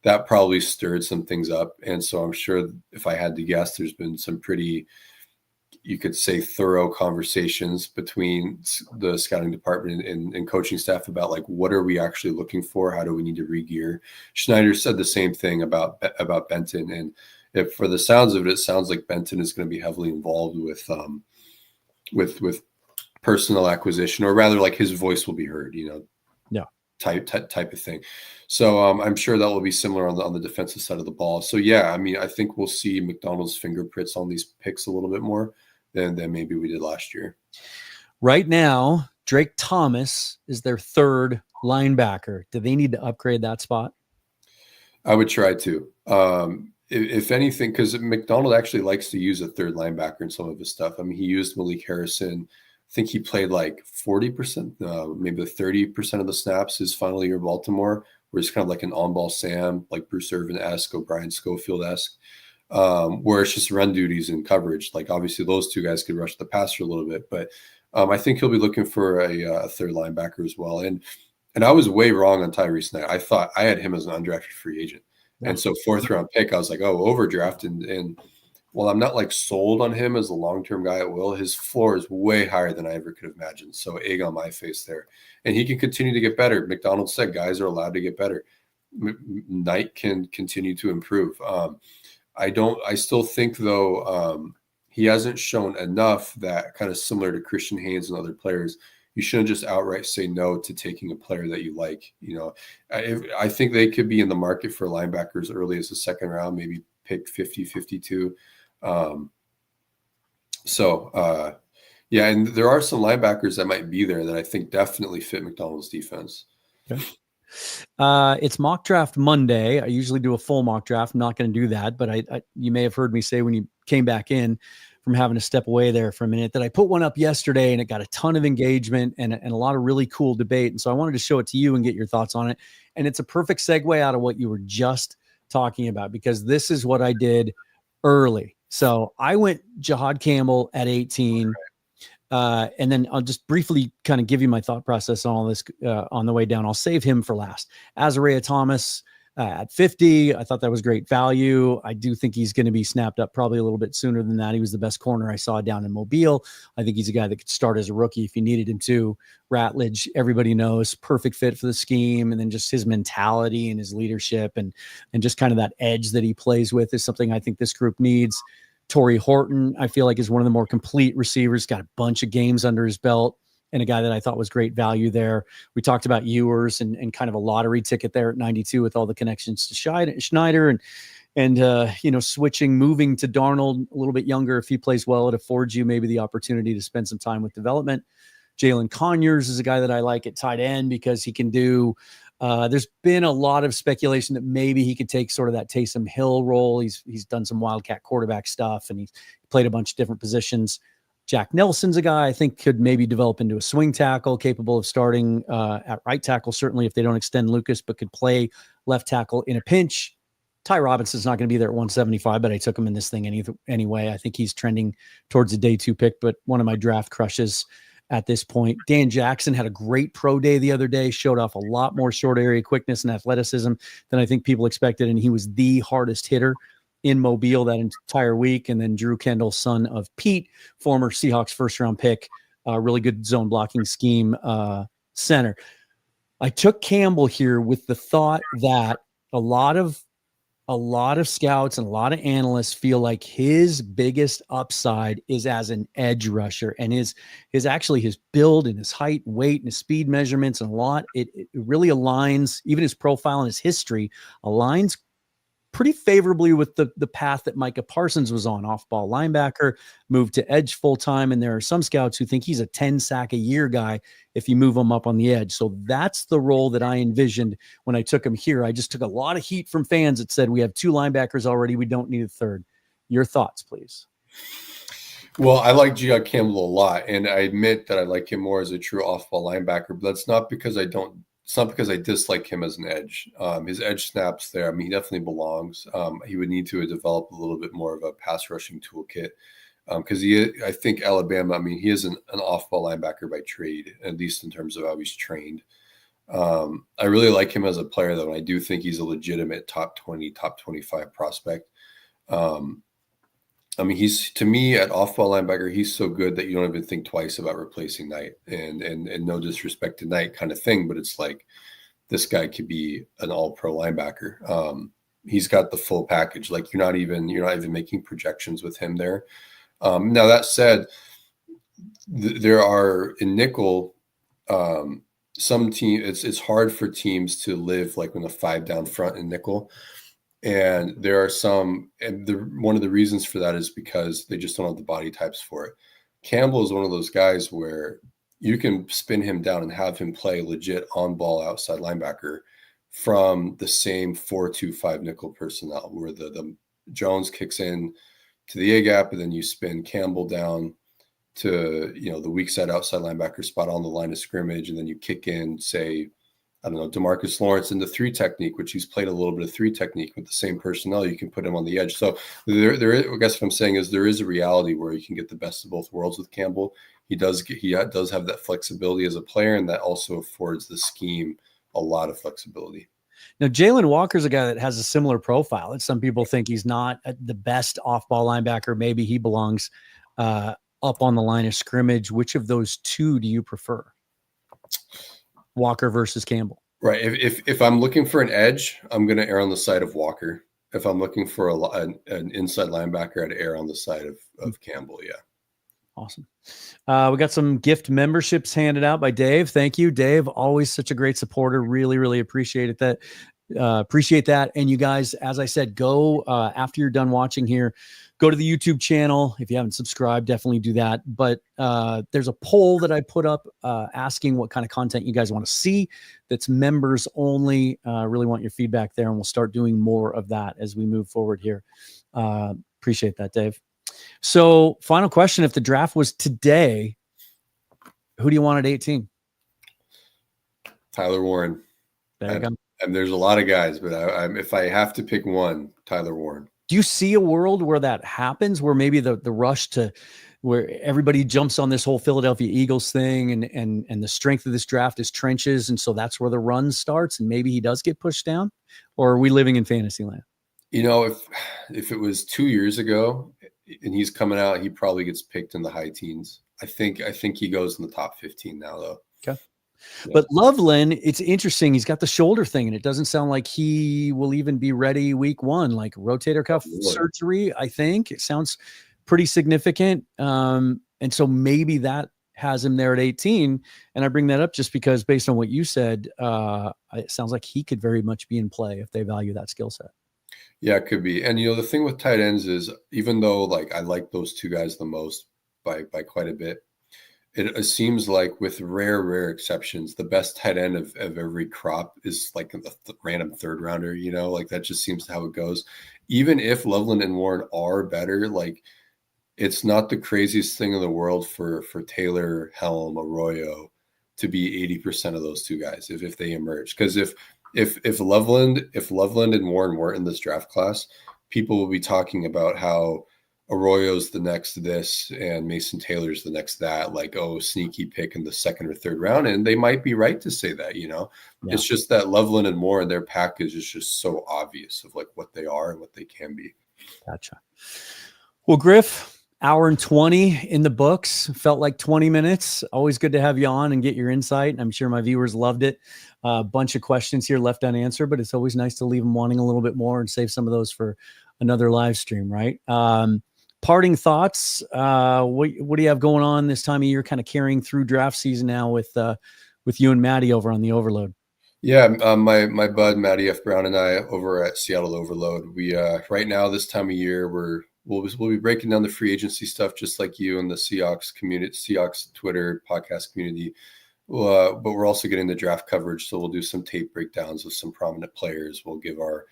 that probably stirred some things up. And so I'm sure if I had to guess, there's been some pretty, you could say, thorough conversations between the scouting department and coaching staff about like, what are we actually looking for? How do we need to re-gear? Schneider said the same thing about Benton. And if for the sounds of it, it sounds like Benton is going to be heavily involved with with personal acquisition, or rather like his voice will be heard, Yeah. type of thing. So I'm sure that will be similar on the defensive side of the ball. So yeah, I mean, I think we'll see Macdonald's fingerprints on these picks a little bit more than maybe we did last year. Right now, Drake Thomas is their third linebacker. Do they need to upgrade that spot? I would try to. If anything, because Macdonald actually likes to use a third linebacker in some of his stuff. I mean, he used Malik Harrison. I think he played like 40%, maybe 30% of the snaps his final year in Baltimore, where it's kind of like an on-ball Sam, like Bruce Irvin-esque, O'Brien Schofield-esque, where it's just run duties and coverage. Like obviously those two guys could rush the passer a little bit, but I think he'll be looking for a third linebacker as well. And I was way wrong on Tyrese Knight. I thought I had him as an undrafted free agent. And so 4th round pick, I was like, oh, overdraft. And while I'm not like sold on him as a long-term guy at will, his floor is way higher than I ever could have imagined. So egg on my face there. And he can continue to get better. Macdonald said guys are allowed to get better. Knight can continue to improve. I still think though, he hasn't shown enough that kind of similar to Christian Haynes and other players, you shouldn't just outright say no to taking a player that you like. I think they could be in the market for linebackers early as the 2nd round, maybe pick 50, 52. Yeah, and there are some linebackers that might be there that I think definitely fit Macdonald's defense. Okay. It's mock draft Monday. I usually do a full mock draft. I'm not going to do that, but you may have heard me say when you came back in from having to step away there for a minute that I put one up yesterday and it got a ton of engagement and a lot of really cool debate. And so I wanted to show it to you and get your thoughts on it. And it's a perfect segue out of what you were just talking about, because this is what I did early. So I went Jihad Campbell at 18. And then I'll just briefly kind of give you my thought process on all this on the way down. I'll save him for last. Azariah Thomas at 50. I thought that was great value. I do think he's going to be snapped up probably a little bit sooner than that. He was the best corner I saw down in Mobile. I think he's a guy that could start as a rookie if you needed him to. Ratledge, everybody knows, perfect fit for the scheme. And then just his mentality and his leadership and just kind of that edge that he plays with is something I think this group needs. Torrey Horton, I feel like, is one of the more complete receivers, got a bunch of games under his belt, and a guy that I thought was great value there. We talked about Ewers and kind of a lottery ticket there at 92 with all the connections to Schneider and switching, moving to Darnold a little bit younger. If he plays well, it affords you maybe the opportunity to spend some time with development. Jalen Conyers is a guy that I like at tight end because he can do there's been a lot of speculation that maybe he could take sort of that Taysom Hill role. He's done some Wildcat quarterback stuff and he's played a bunch of different positions. Jack Nelson's a guy I think could maybe develop into a swing tackle, capable of starting at right tackle, certainly if they don't extend Lucas, but could play left tackle in a pinch. Ty Robinson's not going to be there at 175, but I took him in this thing anyway. I think he's trending towards a day 2 pick, but one of my draft crushes at this point. Dan Jackson had a great pro day the other day, showed off a lot more short area quickness and athleticism than I think people expected, and he was the hardest hitter in Mobile that entire week. And then Drew Kendall, son of Pete, former Seahawks 1st-round pick, really good zone blocking scheme center. I took Campbell here with the thought that a lot of scouts and a lot of analysts feel like his biggest upside is as an edge rusher, and his build and his height and weight and his speed measurements and a lot. It really aligns, even his profile and his history aligns pretty favorably with the path that Micah Parsons was on, off-ball linebacker, moved to edge full-time, and there are some scouts who think he's a 10-sack-a-year guy if you move him up on the edge. So that's the role that I envisioned when I took him here. I just took a lot of heat from fans that said, we have 2 linebackers already, we don't need a third. Your thoughts, please. Well, I like Jihad Campbell a lot, and I admit that I like him more as a true off-ball linebacker, but that's not because it's not because I dislike him as an edge. His edge snaps there. I mean, he definitely belongs. He would need to develop a little bit more of a pass rushing toolkit because I think Alabama, I mean, he is an off-ball linebacker by trade, at least in terms of how he's trained. I really like him as a player, though, and I do think he's a legitimate top 20, top 25 prospect. I mean, to me, at off-ball linebacker, he's so good that you don't even think twice about replacing Knight. And no disrespect to Knight kind of thing, but it's like this guy could be an all-pro linebacker. He's got the full package. Like you're not even making projections with him there. Now that said, there are in nickel, some team, it's hard for teams to live like in a 5 down front in nickel. And there are some, and one of the reasons for that is because they just don't have the body types for it. Campbell is one of those guys where you can spin him down and have him play legit on ball outside linebacker from the same 4-2-5 nickel personnel, where the Jones kicks in to the A gap, and then you spin Campbell down to, the weak side outside linebacker spot on the line of scrimmage, and then you kick in, say, I don't know, Demarcus Lawrence in the 3 technique, which he's played a little bit of 3 technique with the same personnel. You can put him on the edge. So there is, I guess what I'm saying is there is a reality where you can get the best of both worlds with Campbell. He does have that flexibility as a player, and that also affords the scheme a lot of flexibility. Now, Jalen Walker's a guy that has a similar profile. And some people think he's not the best off-ball linebacker. Maybe he belongs up on the line of scrimmage. Which of those two do you prefer? Walker versus Campbell. Right. If I'm looking for an edge, I'm going to err on the side of Walker. If I'm looking for an inside linebacker, I'd err on the side of Campbell. Yeah. Awesome. We got some gift memberships handed out by Dave. Thank you, Dave. Always such a great supporter. Really, really appreciate that. Appreciate that. And you guys, as I said, go after you're done watching here, go to the YouTube channel. If you haven't subscribed, definitely do that. But there's a poll that I put up asking what kind of content you guys want to see. That's members only. Really want your feedback there, and we'll start doing more of that as we move forward here. Appreciate that, Dave. So, final question: if the draft was today, who do you want at 18? Tyler Warren. There you go. And there's a lot of guys, but if I have to pick one, Tyler Warren. Do you see a world where that happens, where maybe the rush to where everybody jumps on this whole Philadelphia Eagles thing and the strength of this draft is trenches, and so that's where the run starts, and maybe he does get pushed down? Or are we living in fantasy land? If it was 2 years ago and he's coming out, he probably gets picked in the high teens. I think he goes in the top 15 now, though. Okay. Yeah. But Loveland, it's interesting. He's got the shoulder thing, and it doesn't sound like he will even be ready week 1, like rotator cuff surgery. I think it sounds pretty significant. And so maybe that has him there at 18. And I bring that up just because based on what you said, it sounds like he could very much be in play if they value that skill set. Yeah, it could be. And, the thing with tight ends is, even though I like those two guys the most by quite a bit, it seems like with rare exceptions, the best tight end of every crop is like a random third rounder, that just seems how it goes. Even if Loveland and Warren are better, it's not the craziest thing in the world for Taylor, Helm, Arroyo to be 80% of those two guys if they emerge. Because if Loveland and Warren weren't in this draft class, people will be talking about how Arroyo's the next this and Mason Taylor's the next that, sneaky pick in the second or third round. And they might be right to say that, Yeah. It's just that Loveland and Warren, their package is just so obvious of what they are and what they can be. Gotcha. Well, Griff, hour and 20 in the books. Felt like 20 minutes. Always good to have you on and get your insight. I'm sure my viewers loved it. A bunch of questions here left unanswered, but it's always nice to leave them wanting a little bit more and save some of those for another live stream, right? Parting thoughts. What do you have going on this time of year, kind of carrying through draft season now with you and Maddie over on the Overload? Yeah, my bud Maddie F. Brown and I over at Seattle Overload. We right now this time of year we'll be breaking down the free agency stuff just like you and the Seahawks community, Seahawks Twitter podcast community. But we're also getting the draft coverage, so we'll do some tape breakdowns of some prominent players. We'll give our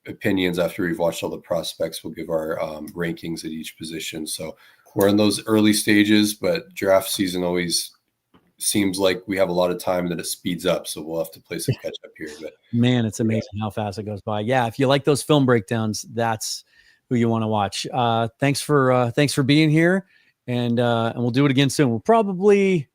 opinions after we've watched all the prospects. We'll give our rankings at each position. So we're in those early stages, but draft season always seems like we have a lot of time and then it speeds up. So we'll have to play some catch up here. But man, it's amazing how fast it goes by. Yeah. If you like those film breakdowns, that's who you want to watch. Thanks for being here, and we'll do it again soon. We'll probably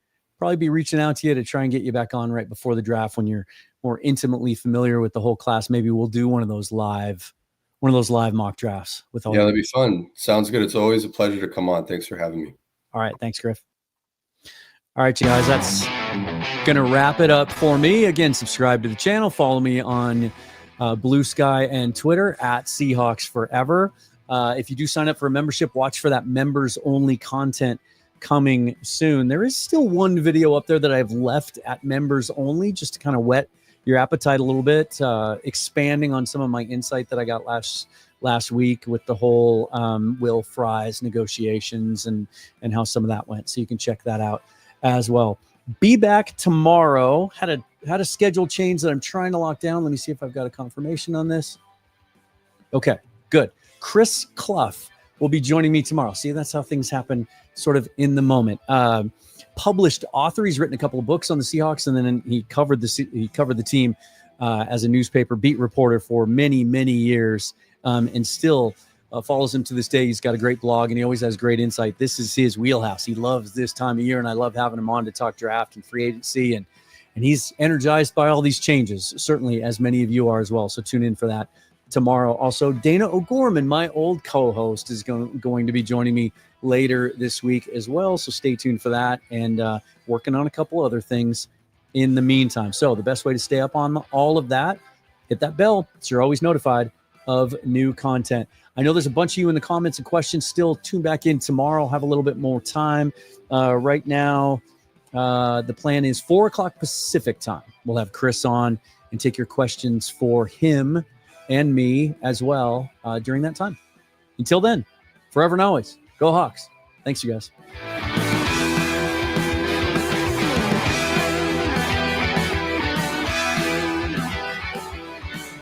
be reaching out to you to try and get you back on right before the draft when you're more intimately familiar with the whole class. Maybe we'll do one of those live mock drafts with all. Yeah, that'd be fun. Sounds good. It's always a pleasure to come on. Thanks for having me. All right. Thanks, Griff. All right, you guys, that's going to wrap it up for me. Again, subscribe to the channel. Follow me on Blue Sky and Twitter at Seahawks Forever. If you do sign up for a membership, watch for that members only content coming soon. There is still one video up there that I've left at members only, just to kind of whet your appetite a little bit, expanding on some of my insight that I got last week with the whole Will Fries negotiations and how some of that went. So you can check that out as well. Be back tomorrow. Had a schedule change that I'm trying to lock down. Let me see if I've got a confirmation on this. Okay, good. Chris Clough will be joining me tomorrow. See, that's how things happen sort of in the moment. Published author. He's written a couple of books on the Seahawks, and then he covered the team as a newspaper beat reporter for many, many years, and still follows him to this day. He's got a great blog, and he always has great insight. This is his wheelhouse. He loves this time of year, and I love having him on to talk draft and free agency, and he's energized by all these changes, certainly as many of you are as well. So tune in for that tomorrow. Also, Dana O'Gorman, my old co-host, is going to be joining me later this week as well. So stay tuned for that, and working on a couple other things in the meantime. So the best way to stay up on all of that, hit that bell so you're always notified of new content. I know there's a bunch of you in the comments and questions still. Tune back in tomorrow. I'll have a little bit more time. Right now, the plan is 4 o'clock Pacific time. We'll have Chris on and take your questions for him and me as well during that time. Until then, forever and always, go Hawks. Thanks, you guys.